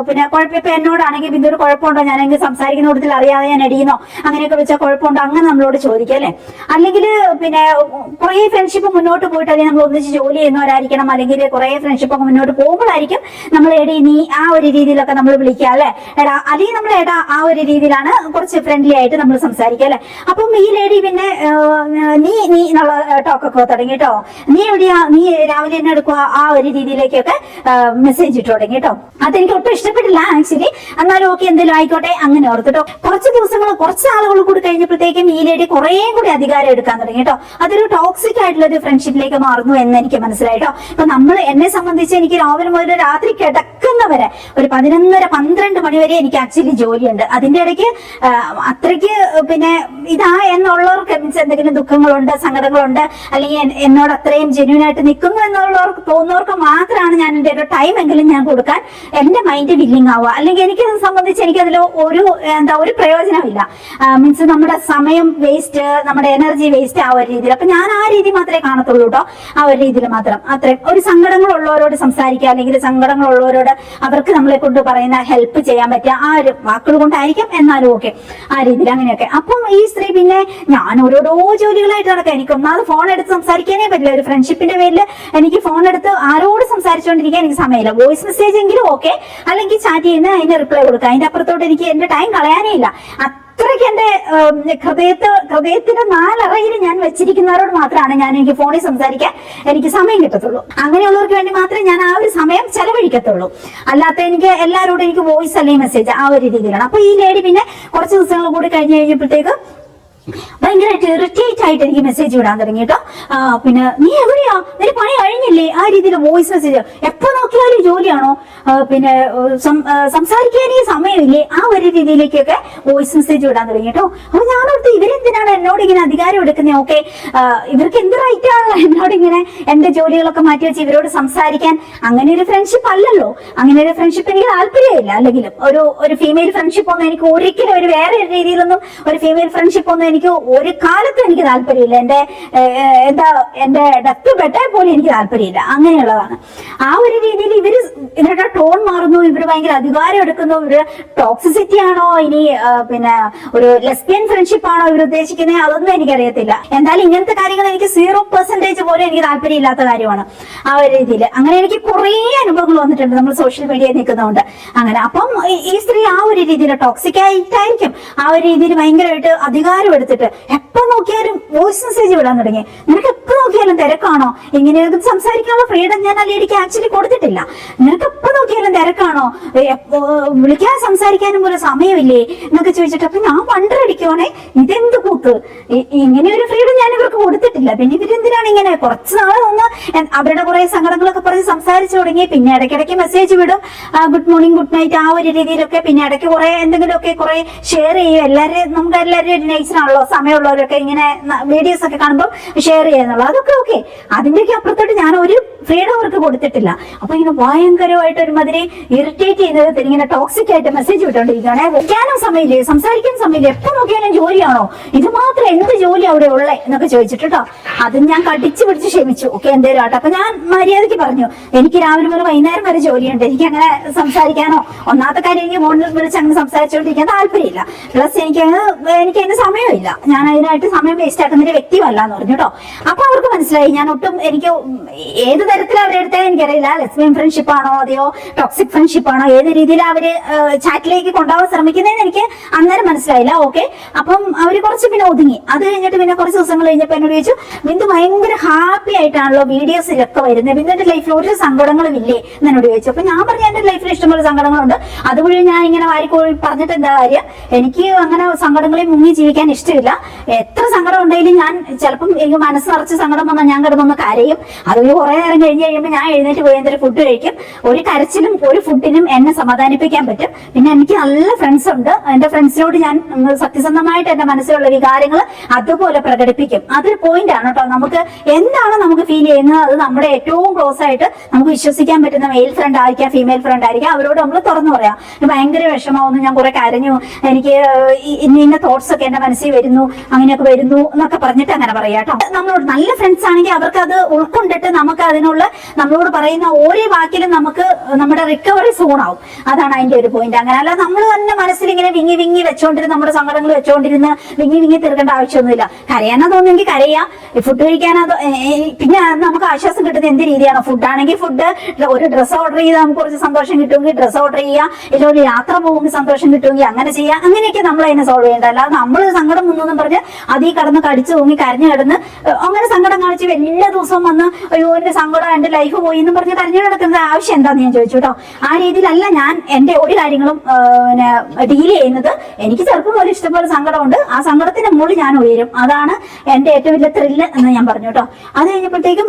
പിന്നെ കുഴപ്പം ഇപ്പൊ എന്നോടാണെങ്കിൽ ബിന്ദു ഒരു കുഴപ്പമുണ്ടോ, ഞാനെങ്കിൽ സംസാരിക്കുന്ന കൂട്ടത്തിൽ അറിയാതെ ഞാൻ എടിയുന്നോ അങ്ങനെയൊക്കെ വെച്ചാൽ കുഴപ്പമുണ്ടോ, അങ്ങനെ നമ്മളോട് ചോദിക്കും അല്ലെ. അല്ലെങ്കിൽ പിന്നെ കുറെ ഫ്രണ്ട്ഷിപ്പ് മുന്നോട്ട് പോയിട്ട് അല്ലെങ്കിൽ നമ്മൾ ഒന്നിച്ച് ജോലി ചെയ്യുന്നവരായിരിക്കണം, അല്ലെങ്കിൽ കുറെ ഫ്രണ്ട്ഷിപ്പ് ഒക്കെ മുന്നോട്ട് പോകുമ്പോഴായിരിക്കും നമ്മൾ എടി നീ ആ ഒരു രീതിയിലൊക്കെ നമ്മൾ വിളിക്കുക അല്ലെ, എടാ, അല്ലെങ്കിൽ നമ്മൾ എടാ ആ ഒരു രീതിയിലാണ് കുറച്ച് ഫ്രണ്ട്ലി ആയിട്ട് നമ്മൾ സംസാരിക്കുക അല്ലെ. അപ്പം ഈ ലേഡി പിന്നെ നീ നീ എന്നുള്ള ടോക്കൊക്കെ തുടങ്ങി കേട്ടോ. നീ എവിടെയാ, നീ രാവിലെ തന്നെ എടുക്കുക, ആ ഒരു രീതിയിലേക്കൊക്കെ മെസ്സേജ് ഇട്ട് തുടങ്ങി കേട്ടോ. അതെനിക്ക് ഒട്ടും ഇഷ്ടപ്പെട്ടില്ല ആക്ച്വലി. എന്നാലും ഓക്കെ എന്തെങ്കിലും ആയിക്കോട്ടെ അങ്ങനെ ഓർത്തിട്ടോ. കുറച്ച് ദിവസങ്ങൾ കുറച്ച് ആളുകൾ കൂടി കഴിഞ്ഞപ്പോഴത്തേക്കും ഈ ലേഡി കുറേ കൂടി അധികാരം എടുക്കാൻ തുടങ്ങി കേട്ടോ. അതൊരു ടോക്സിക് ആയിട്ടുള്ള ഒരു ഫ്രണ്ട്ഷിപ്പിലേക്ക് മാറുന്നു എന്ന് എനിക്ക് മനസ്സിലായിട്ടോ. ഇപ്പൊ എന്നെ സംബന്ധിച്ച് എനിക്ക് രാവിലെ മുതൽ രാത്രി കിടക്കുന്നവരെ ഒരു 11-12 മണി വരെ എനിക്ക് ആക്ച്വലി ജോലിയുണ്ട്. അതിന്റെ ഇടയ്ക്ക് അത്രയ്ക്ക് പിന്നെ ഇതാ എന്നുള്ളവർക്ക് മീൻസ് എന്തെങ്കിലും ദുഃഖങ്ങളുണ്ട്, സങ്കടങ്ങളുണ്ട്, അല്ലെങ്കിൽ എന്നോട് അത്രയും ജെന്യൂൻ ആയിട്ട് നിൽക്കുന്നു എന്നുള്ളവർക്ക് തോന്നുന്നവർക്ക് മാത്രമാണ് ഞാൻ എന്റെ ഒരു ടൈം എങ്കിലും ഞാൻ കൊടുക്കാൻ എന്റെ മൈൻഡ് വില്ലിങ് ആവുക. അല്ലെങ്കിൽ എനിക്ക് സംബന്ധിച്ച് എനിക്കതിൽ ഒരു പ്രയോജനമില്ല. മീൻസ് നമ്മുടെ സമയം വേസ്റ്റ്, നമ്മുടെ എനർജി വേസ്റ്റ് ആ ഒരു രീതിയിൽ. അപ്പൊ ഞാൻ ആ രീതി മാത്രമേ കാണത്തുള്ളൂ കേട്ടോ. ആ ഒരു രീതിയിൽ മാത്രം. അത്രയും ഒരു സങ്കടങ്ങളുള്ളവരോട് സംസാരിക്കുക, അല്ലെങ്കിൽ സങ്കടങ്ങളുള്ളവരോട് അവർക്ക് നമ്മളെ കൊണ്ട് പറയുന്ന ഹെൽപ്പ് ചെയ്യാൻ പറ്റുക ആ ഒരു വാക്കുകൾ കൊണ്ടായിരിക്കും, എന്നാലും ഓക്കെ ആ രീതിയിൽ അങ്ങനെയൊക്കെ. അപ്പം ഈ സ്ത്രീ പിന്നെ ഞാൻ ഓരോരോ ജോലികളായിട്ട് നടക്കാം. എനിക്ക് ഒന്നാമത് ഫോൺ എടുത്ത് സംസാരിക്കാനേ പറ്റില്ല. ഒരു ഫ്രണ്ട്ഷിപ്പിന്റെ പേരിൽ എനിക്ക് ഫോൺ എടുത്ത് ആരോട് സംസാരിച്ചുകൊണ്ടിരിക്കാൻ എനിക്ക് സമയമില്ല. വോയിസ് മെസ്സേജ് എങ്കിലും ഓക്കെ, അല്ലെങ്കിൽ ചാറ്റ് ചെയ്യുന്ന അതിന് റിപ്ലൈ കൊടുക്കുക. അതിന്റെ അപ്പുറത്തോട്ട് എനിക്ക് എന്റെ ടൈം കളയാനേ ഇല്ല. അത്രയ്ക്ക് എന്റെ ഹൃദയത്തിന്റെ 4 അറയിൽ ഞാൻ വെച്ചിരിക്കുന്നവരോട് മാത്രമാണ് എനിക്ക് ഫോണിൽ സംസാരിക്കാൻ എനിക്ക് സമയം കിട്ടത്തുള്ളൂ. അങ്ങനെയുള്ളവർക്ക് വേണ്ടി മാത്രമേ ഞാൻ ആ ഒരു സമയം ചെലവഴിക്കത്തുള്ളൂ. അല്ലാത്ത എനിക്ക് എല്ലാവരോടും എനിക്ക് വോയിസ് അല്ലെങ്കിൽ മെസ്സേജ് ആ ഒരു രീതിയിലാണ്. അപ്പൊ ഈ ലേഡി പിന്നെ കുറച്ച് ദിവസങ്ങൾ കൂടി കഴിഞ്ഞപ്പോഴത്തേക്ക് ഭയങ്കരമായിട്ട് ഇറിറ്റേറ്റ് ആയിട്ട് എനിക്ക് മെസ്സേജ് വിടാൻ തുടങ്ങി കേട്ടോ. പിന്നെ നീ എവിടെയാ, നിന്റെ പണി കഴിഞ്ഞില്ലേ, ആ രീതിയിൽ വോയിസ് മെസ്സേജ്. എപ്പോ നോക്കിയാലും ജോലിയാണോ, പിന്നെ സംസാരിക്കാനേ സമയമില്ലേ, ആ ഒരു രീതിയിലേക്കൊക്കെ വോയിസ് മെസ്സേജ് വിടാൻ തുടങ്ങി കേട്ടോ. അപ്പൊ ഞാനോർത്ത് ഇവരെന്തിനാണ് എന്നോട് ഇങ്ങനെ അധികാരം എടുക്കുന്നത്? ഓക്കെ, ഇവർക്ക് എന്ത് റൈറ്റാണ് എന്നോട് ഇങ്ങനെ എന്റെ ജോലികളൊക്കെ മാറ്റി വെച്ച് ഇവരോട് സംസാരിക്കാൻ? അങ്ങനെ ഒരു ഫ്രണ്ട്ഷിപ്പ് അല്ലല്ലോ. അങ്ങനെ ഒരു ഫ്രണ്ട്ഷിപ്പ് എനിക്ക് താല്പര്യമില്ല. അല്ലെങ്കിലും ഒരു ഫീമെയിൽ ഫ്രണ്ട്ഷിപ്പ് ഒന്നും എനിക്ക് ഒരിക്കലും ഒരു വേറെ ഒരു രീതിയിലൊന്നും ഒരു ഫീമെയിൽ ഫ്രണ്ട്ഷിപ്പ് ഒന്നും എനിക്ക് ഒരു കാലത്തും എനിക്ക് താല്പര്യമില്ല. എന്റെ ഡെത്ത് ബെറ്റേ പോലും എനിക്ക് താല്പര്യമില്ല. അങ്ങനെയുള്ളതാണ്. ആ ഒരു രീതിയിൽ ഇവരുടെ ടോൺ മാറുന്നു, ഇവര് ഭയങ്കര അധികാരം എടുക്കുന്നു. ഇവര് ടോക്സിസിറ്റി ആണോ, ഇനി പിന്നെ ഒരു ലെസ്ബിയൻ ഫ്രണ്ട്ഷിപ്പ് ആണോ ഇവർ ഉദ്ദേശിക്കുന്നത്, അതൊന്നും എനിക്കറിയത്തില്ല. എന്തായാലും ഇങ്ങനത്തെ കാര്യങ്ങൾ എനിക്ക് 0% പോലും എനിക്ക് താല്പര്യമില്ലാത്ത കാര്യമാണ് ആ ഒരു രീതിയിൽ. അങ്ങനെ എനിക്ക് കുറേ അനുഭവങ്ങൾ വന്നിട്ടുണ്ട് നമ്മൾ സോഷ്യൽ മീഡിയയിൽ നിൽക്കുന്നതുകൊണ്ട്. അങ്ങനെ അപ്പം ഈ സ്ത്രീ ആ ഒരു രീതിയിൽ ടോക്സിക് ആയിട്ടായിരിക്കും ആ ഒരു രീതിയിൽ ഭയങ്കരമായിട്ട് അധികാരം എടുത്തിട്ട് എപ്പോ നോക്കിയാലും വോയിസ് മെസ്സേജ് വിടാൻ തുടങ്ങി. നിനക്ക് എപ്പോ നോക്കിയാലും തിരക്കാണോ, ഇങ്ങനെ സംസാരിക്കാനുള്ള ഫ്രീഡം ഞാൻ ആ ലേഡിക്ക് ആക്ച്വലി കൊടുത്തിട്ടില്ല. നിനക്ക് എപ്പോ നോക്കിയാലും തിരക്കാണോ, വിളിക്കാൻ സംസാരിക്കാനും പോലും സമയമില്ലേ എന്നൊക്കെ ചോദിച്ചിട്ട് അപ്പൊ ഞാൻ വണ്ടടിക്കുവാണേ, ഇതെന്ത് കൂത്ത്, ഇങ്ങനെ ഒരു ഫ്രീഡം ഞാൻ ഇവർക്ക് കൊടുത്തിട്ടില്ല. പിന്നെ ഇവരെന്തിനാണ് ഇങ്ങനെ കുറച്ച് നാളെ ഒന്ന് അവരുടെ കുറെ സങ്കടങ്ങളൊക്കെ പറഞ്ഞ് സംസാരിച്ചു തുടങ്ങി. പിന്നെ ഇടയ്ക്കിടയ്ക്ക് മെസ്സേജ് വിടും, ഗുഡ് മോർണിംഗ്, ഗുഡ് നൈറ്റ്, ആ ഒരു രീതിയിലൊക്കെ. പിന്നെ ഇടയ്ക്ക് കുറെ എന്തെങ്കിലുമൊക്കെ കുറെ ഷെയർ ചെയ്യും. നമുക്ക് എല്ലാവരും ഒരു നൈസിനാണല്ലോ, സമയമുള്ളവരൊക്കെ ഇങ്ങനെ വീഡിയോസ് ഒക്കെ കാണുമ്പോൾ ഷെയർ ചെയ്യുന്നുള്ളൂ. അതൊക്കെ ഓക്കെ. അതിന്റെയൊക്കെ അപ്പുറത്തോട്ട് ഞാൻ ഒരു ഫ്രീഡം അവർക്ക് കൊടുത്തിട്ടില്ല. അപ്പൊ ഇങ്ങനെ ഭയങ്കരമായിട്ട് ഒരുമാതിരി ഇറിറ്റേറ്റ് ചെയ്യുന്നത് ഇങ്ങനെ ടോക്സിക് ആയിട്ട് മെസ്സേജ് വിട്ടോണ്ടിരിക്കുകയാണെ. വെക്കാനും സമയമില്ലേ, സംസാരിക്കാൻ സമയമില്ലേ, എപ്പോ നോക്കിയാലും ജോലിയാണോ, ഇത് മാത്രം എന്ത് ജോലി അവിടെ ഉള്ളേ എന്നൊക്കെ ചോദിച്ചിട്ടോ. അതും ഞാൻ കടിച്ചു പിടിച്ച് ക്ഷമിച്ചു. ഓക്കെ എന്തേലും ആട്ടെ. അപ്പൊ ഞാൻ മര്യാദയ്ക്ക് പറഞ്ഞു, എനിക്ക് രാവിലെ മുതൽ വൈകുന്നേരം വരെ ജോലിയുണ്ട്, എനിക്ക് അങ്ങനെ സംസാരിക്കാനോ, ഒന്നാമത്തെ കാര്യം എനിക്ക് ഫോണിൽ വിളിച്ച് അങ്ങനെ സംസാരിച്ചുകൊണ്ടിരിക്കാൻ താല്പര്യമില്ല. പ്ലസ് എനിക്ക് അതിന് സമയമില്ല. ഞാൻ അതിനായിട്ട് സമയം വേസ്റ്റ് ആക്കുന്ന ഒരു വ്യക്തിയല്ല എന്ന് പറഞ്ഞു കേട്ടോ. അപ്പൊ അവർക്ക് മനസ്സിലായി ഞാൻ ഒട്ടും, എനിക്ക് ഏത് തരത്തിൽ അവരെടുത്തേ എനിക്കറിയില്ല. ലെസ്ബിയൻ ഫ്രണ്ട്ഷിപ്പ് ആണോ അതെയോ ടോക്സിക് ഫ്രണ്ട്ഷിപ്പ് ആണോ, ഏത് രീതിയിൽ അവര് ചാറ്റിലേക്ക് കൊണ്ടുപോകാൻ ശ്രമിക്കുന്നതെന്ന് എനിക്ക് അന്നേരം മനസ്സിലായില്ല. ഓക്കെ, അപ്പം അവര് കുറച്ച് പിന്നെ ഒതുങ്ങി. അത് കഴിഞ്ഞിട്ട് പിന്നെ കുറച്ച് ദിവസങ്ങൾ ദിവസങ്ങൾ കഴിഞ്ഞപ്പോൾ എന്നോട് ചോദിച്ചു, ബിന്ദു ഭയങ്കര ഹാപ്പി ആയിട്ടാണല്ലോ വീഡിയോസിലൊക്കെ വരുന്നത്, ബിന്ദുവിന്റെ ലൈഫിൽ ഒരു സങ്കടങ്ങളും ഇല്ലേ എന്നോട് ചോദിച്ചു. അപ്പൊ ഞാൻ പറഞ്ഞു എന്റെ ലൈഫിൽ ഇഷ്ടംപോലെ സങ്കടങ്ങളുണ്ട്, അതുവഴി ഞാൻ ഇങ്ങനെ വാരിക്കോഴി പറഞ്ഞിട്ട് എന്താ കാര്യം, എനിക്ക് അങ്ങനെ സങ്കടങ്ങളിൽ മുങ്ങി ജീവിക്കാൻ ഇഷ്ടമില്ല. എത്ര സങ്കടം ഉണ്ടെങ്കിലും ഞാൻ ചിലപ്പം എനിക്ക് മനസ്സ് നിറച്ച് സങ്കടം വന്നാൽ ഞാൻ കിടന്നൊന്ന് കരയും. അതുവഴി കുറെ നേരം കഴിഞ്ഞ് കഴിയുമ്പോൾ ഞാൻ എഴുന്നേറ്റ് പോയി എന്തെങ്കിലും ഫുഡ് കഴിക്കും. ഒരു കരച്ചിലും ഒരു ഫുഡിനും എന്നെ സമാധാനിപ്പിക്കാൻ പറ്റും. പിന്നെ എനിക്ക് നല്ല ഫ്രണ്ട്സ് ഉണ്ട്, എന്റെ ഫ്രണ്ട്സിനോട് ഞാൻ സത്യസന്ധമായിട്ട് എന്റെ മനസ്സിലുള്ള വികാരങ്ങൾ അതുപോലെ പ്രകടിപ്പിക്കും. അതൊരു പോയിന്റ് ആണ് കേട്ടോ. നമുക്ക് എന്താണ് നമുക്ക് ഫീൽ ചെയ്യുന്നത് അത് നമ്മുടെ ഏറ്റവും ക്ലോസ് ആയിട്ട് നമുക്ക് വിശ്വസിക്കാൻ പറ്റുന്ന മെയിൽ ഫ്രണ്ട് ആയിരിക്കാം, ഫീമെയിൽ ഫ്രണ്ട് ആയിരിക്കാം, അവരോട് നമ്മൾ തുറന്നു പറയാം. ഭയങ്കര വിഷമാവുന്നു, ഞാൻ കുറെ കരഞ്ഞു, എനിക്ക് ഇന്ന തോട്ട്സ് ഒക്കെ എന്റെ മനസ്സിൽ വരുന്നു, അങ്ങനെയൊക്കെ വരുന്നു എന്നൊക്കെ പറഞ്ഞിട്ട് അങ്ങനെ പറയാം കേട്ടോ. നമ്മളോട് നല്ല ഫ്രണ്ട്സ് ആണെങ്കിൽ അവർക്ക് അത് ഉൾക്കൊണ്ടിട്ട് നമുക്ക് അതിനുള്ള നമ്മളോട് പറയുന്ന ഓരോ വാക്കിലും നമുക്ക് നമ്മുടെ റിക്കവറി സോൺ ആവും. അതാണ് അതിന്റെ ഒരു പോയിന്റ്. അങ്ങനെ അല്ല നമ്മൾ തന്നെ മനസ്സിൽ ഇങ്ങനെ വിങ്ങി വിങ്ങി വെച്ചോണ്ടിരുന്ന് നമ്മുടെ സങ്കടങ്ങൾ വെച്ചോണ്ടിരുന്ന് വിങ്ങി വിങ്ങി തീർക്കേണ്ട ആവശ്യമൊന്നുമില്ല. കരയാനാ തോന്നുമെങ്കിൽ കരയാം, ഫുഡ് കഴിക്കാനാ. പിന്നെ നമുക്ക് ആശ്വാസം കിട്ടുന്ന എന്ത് രീതിയാണ്? ഫുഡാണെങ്കിൽ ഫുഡ്, ഒരു ഡ്രസ്സ് ഓർഡർ ചെയ്താൽ നമുക്ക് കുറച്ച് സന്തോഷം കിട്ടുമെങ്കിൽ ഡ്രസ്സ് ഓർഡർ ചെയ്യാം, ഇല്ല ഒരു യാത്ര പോകുമ്പോൾ സന്തോഷം കിട്ടുമെങ്കിൽ അങ്ങനെ ചെയ്യാം. അങ്ങനെയൊക്കെ നമ്മൾ അതിനെ സോൾവ് ചെയ്യേണ്ട. അല്ലാതെ നമ്മൾ സങ്കടം വന്നു പറഞ്ഞ് അതിൽ കടന്ന് കടിച്ചു തൂങ്ങി കരഞ്ഞു കിടന്ന് അങ്ങനെ സങ്കടം കാണിച്ച് എല്ലാ ദിവസവും വന്ന് അയ്യോ എന്റെ സങ്കടം എന്റെ ലൈഫ് പോയി എന്ന് പറഞ്ഞ് കരഞ്ഞു കിടക്കുന്ന ആവശ്യം എന്താന്ന് ഞാൻ ചോദിച്ചു കേട്ടോ. ആ രീതിയിലല്ല ഞാൻ എന്റെ ഒരു കാര്യങ്ങളും ഡീൽ ചെയ്യുന്നത്. എനിക്ക് ചെറുപ്പം പോലെ ഇഷ്ടംപോലെ സങ്കടമുണ്ട്, ആ സങ്കടത്തിന്റെ മുകളിൽ ഞാൻ ഉയരും. അതാണ് എന്റെ ഏറ്റവും വലിയ ത്രില്ല് എന്ന് ഞാൻ പറഞ്ഞു കേട്ടോ. അത് കഴിഞ്ഞപ്പോഴത്തേക്കും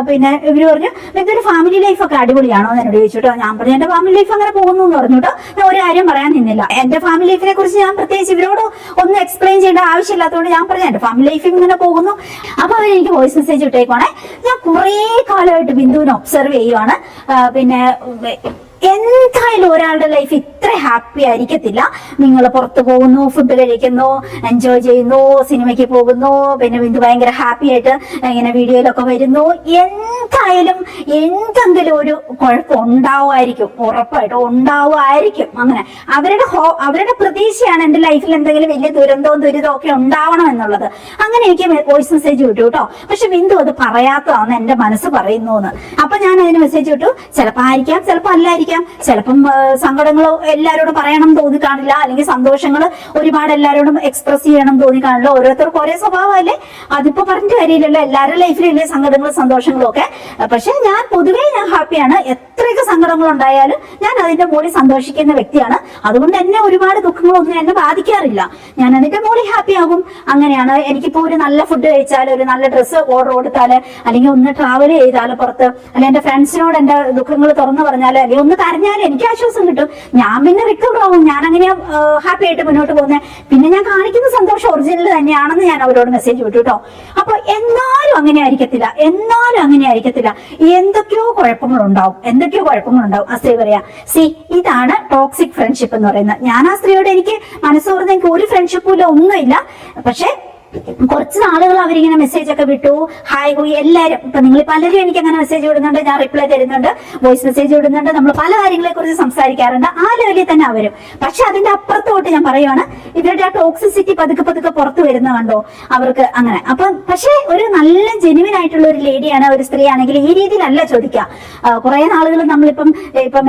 പിന്നെ ഇവര് പറഞ്ഞു ഇതൊരു ഫാമിലി ലൈഫ് ഒക്കെ അടിപൊളിയാണോ എന്ന് എന്നോട് ചോദിച്ചു കേട്ടോ. ഞാൻ പറഞ്ഞു എന്റെ ഫാമിലി ലൈഫ് അങ്ങനെ പോകുന്നു എന്ന് പറഞ്ഞു കേട്ടോ. ഞാൻ ഒരു കാര്യം പറയാൻ നിന്നില്ല. എന്റെ ഫാമിലി ലൈഫിനെ കുറിച്ച് ഞാൻ പ്രത്യേകിച്ച് ഇവരോട് ഒന്നും എക്സ്പ്ലെയിൻ ചെയ്യേണ്ട ആവശ്യമില്ലാത്തതുകൊണ്ട് ഞാൻ പറഞ്ഞു എന്റെ ഫാമിലി ലൈഫിൽ ഇങ്ങനെ പോകുന്നു. അപ്പൊ അവർ എനിക്ക് വോയിസ് മെസ്സേജ് ഇട്ടേക്കുവാണേ. ഞാൻ കുറെ കാലമായിട്ട് ബിന്ദുവിനെ ഒബ്സർവ് ചെയ്യുവാണ്. പിന്നെ എന്തായാലും ഒരാളുടെ ലൈഫ് ഇത്ര ഹാപ്പി ആയിരിക്കത്തില്ല. നിങ്ങൾ പുറത്തു പോകുന്നു, ഫുഡ് കഴിക്കുന്നു, എൻജോയ് ചെയ്യുന്നു, സിനിമയ്ക്ക് പോകുന്നു, പിന്നെ ബിന്ദു ഭയങ്കര ഹാപ്പി ആയിട്ട് ഇങ്ങനെ വീഡിയോയിലൊക്കെ വരുന്നു. എന്തായാലും എന്തെങ്കിലും ഒരു കുഴപ്പം ഉണ്ടാവുമായിരിക്കും, ഉറപ്പായിട്ടും ഉണ്ടാവുമായിരിക്കും. അങ്ങനെ അവരുടെ പ്രതീക്ഷയാണ് എന്റെ ലൈഫിൽ എന്തെങ്കിലും വലിയ ദുരന്തവും ദുരിതവും ഒക്കെ ഉണ്ടാവണം എന്നുള്ളത്. അങ്ങനെ എനിക്ക് വോയിസ് മെസ്സേജ് വിട്ടു കേട്ടോ. പക്ഷെ ബിന്ദു അത് പറയാത്തതാണെന്ന് എന്റെ മനസ്സ് പറയുന്നു എന്ന്. അപ്പൊ ഞാൻ അതിന് മെസ്സേജ് വിട്ടു. ചിലപ്പോ ആയിരിക്കാം, ചിലപ്പോ അല്ലായിരിക്കാം. ചിലപ്പം സങ്കടങ്ങൾ എല്ലാവരോടും പറയണം തോന്നി കാണില്ല, അല്ലെങ്കിൽ സന്തോഷങ്ങൾ ഒരുപാട് എല്ലാവരോടും എക്സ്പ്രസ് ചെയ്യണം തോന്നി കാണില്ല. ഓരോരുത്തർക്കും ഒരേ സ്വഭാവമല്ലേ, അതിപ്പോ പറഞ്ഞിട്ട് കാര്യമില്ലല്ലോ. എല്ലാവരുടെ ലൈഫിലല്ലേ സങ്കടങ്ങളും സന്തോഷങ്ങളും ഒക്കെ. പക്ഷെ ഞാൻ പൊതുവേ ഞാൻ ഹാപ്പിയാണ്. എത്രയൊക്കെ സങ്കടങ്ങൾ ഉണ്ടായാലും ഞാൻ അതിന്റെ മുകളിൽ സന്തോഷിക്കുന്ന വ്യക്തിയാണ്. അതുകൊണ്ട് എന്നെ ഒരുപാട് ദുഃഖങ്ങളൊന്നും എന്നെ ബാധിക്കാറില്ല. ഞാൻ അതിന്റെ മുകളിൽ ഹാപ്പി ആകും. അങ്ങനെയാണ്. എനിക്കിപ്പോ ഒരു നല്ല ഫുഡ് കഴിച്ചാൽ, ഒരു നല്ല ഡ്രസ്സ് ഓർഡർ കൊടുത്താല്, അല്ലെങ്കിൽ ഒന്ന് ട്രാവൽ ചെയ്താല് പുറത്ത്, അല്ലെങ്കിൽ എന്റെ ഫ്രണ്ട്സിനോട് എന്റെ ദുഃഖങ്ങൾ തുറന്നു പറഞ്ഞാല്, അല്ലെങ്കിൽ ഒന്ന് കരഞ്ഞാലും എനിക്ക് ആശ്വാസം കിട്ടും. ഞാൻ പിന്നെ റിക്കവർ ആവും. ഞാൻ അങ്ങനെ ഹാപ്പി ആയിട്ട് മുന്നോട്ട് പോകുന്നത്. പിന്നെ ഞാൻ കാണിക്കുന്ന സന്തോഷം ഒറിജിനൽ തന്നെയാണെന്ന് ഞാൻ അവരോട് മെസ്സേജ് വിട്ടു കേട്ടോ. അപ്പൊ എന്നാലും അങ്ങനെ ആയിരിക്കത്തില്ല, എന്തൊക്കെയോ കുഴപ്പങ്ങളുണ്ടാവും. ആ സ്ത്രീ പറയാ, ഇതാണ് ടോക്സിക് ഫ്രണ്ട്ഷിപ്പ് എന്ന് പറയുന്നത്. ഞാൻ ആ സ്ത്രീയോട് എനിക്ക് മനസ്സ് തുറന്ന് എനിക്ക് ഒരു ഫ്രണ്ട്ഷിപ്പും ഇല്ല, ഒന്നുമില്ല. പക്ഷെ കുറച്ച് നാളുകൾ അവരിങ്ങനെ മെസ്സേജ് ഒക്കെ വിട്ടു, ഹായ് ഹോയ് എല്ലാവരും. ഇപ്പൊ നിങ്ങൾ പലരും എനിക്ക് അങ്ങനെ മെസ്സേജ് വിടുന്നുണ്ട്, ഞാൻ റിപ്ലൈ തരുന്നുണ്ട്, വോയിസ് മെസ്സേജ് വിടുന്നുണ്ട്, നമ്മൾ പല കാര്യങ്ങളെ കുറിച്ച് സംസാരിക്കാറുണ്ട്. ആ ലെവലിൽ തന്നെ അവരും. പക്ഷെ അതിന്റെ അപ്പുറത്തോട്ട് ഞാൻ പറയുവാണ്, ഇവരുടെ ആ ടോക്സിസിറ്റി പതുക്കെ പതുക്കെ പുറത്തു വരുന്ന കണ്ടോ അവർക്ക് അങ്ങനെ. അപ്പൊ പക്ഷെ ഒരു നല്ല ജെന്യുവൻ ആയിട്ടുള്ള ഒരു ലേഡിയാണ്, ഒരു സ്ത്രീ ആണെങ്കിൽ ഈ രീതിയിലല്ല ചോദിക്കുക. കുറെ നാളുകൾ നമ്മളിപ്പം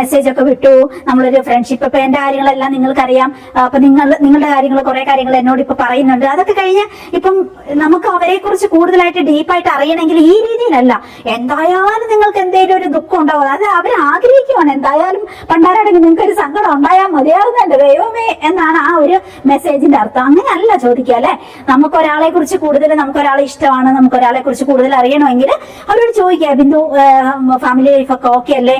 മെസ്സേജ് ഒക്കെ വിട്ടു, നമ്മളൊരു ഫ്രണ്ട്ഷിപ്പ്, ഇപ്പൊ എന്റെ കാര്യങ്ങളെല്ലാം നിങ്ങൾക്കറിയാം. അപ്പൊ നിങ്ങളുടെ കാര്യങ്ങൾ കുറെ കാര്യങ്ങൾ എന്നോട് ഇപ്പൊ പറയുന്നുണ്ട്. അതൊക്കെ കഴിഞ്ഞ് ഇപ്പം നമുക്ക് അവരെ കുറിച്ച് കൂടുതലായിട്ട് ഡീപ്പായിട്ട് അറിയണമെങ്കിൽ ഈ രീതിയിലല്ല. എന്തായാലും നിങ്ങൾക്ക് എന്തെങ്കിലും ഒരു ദുഃഖം ഉണ്ടാവും, അത് അവർ ആഗ്രഹിക്കുവാണ്. എന്തായാലും പണ്ടാരടങ്ങി നിങ്ങൾക്ക് ഒരു സങ്കടം ഉണ്ടായാൽ മതിയാകുന്നല്ലേ ദൈവമേ എന്നാണ് ആ ഒരു മെസ്സേജിന്റെ അർത്ഥം. അങ്ങനെയല്ല ചോദിക്കുക അല്ലെ. നമുക്കൊരാളെ കുറിച്ച് കൂടുതൽ, നമുക്കൊരാളെ ഇഷ്ടമാണ്, നമുക്കൊരാളെ കുറിച്ച് കൂടുതൽ അറിയണമെങ്കിൽ അവരോട് ചോദിക്കുക, ബിന്ദു ഫാമിലി ലൈഫൊക്കെ ഓക്കെ അല്ലേ,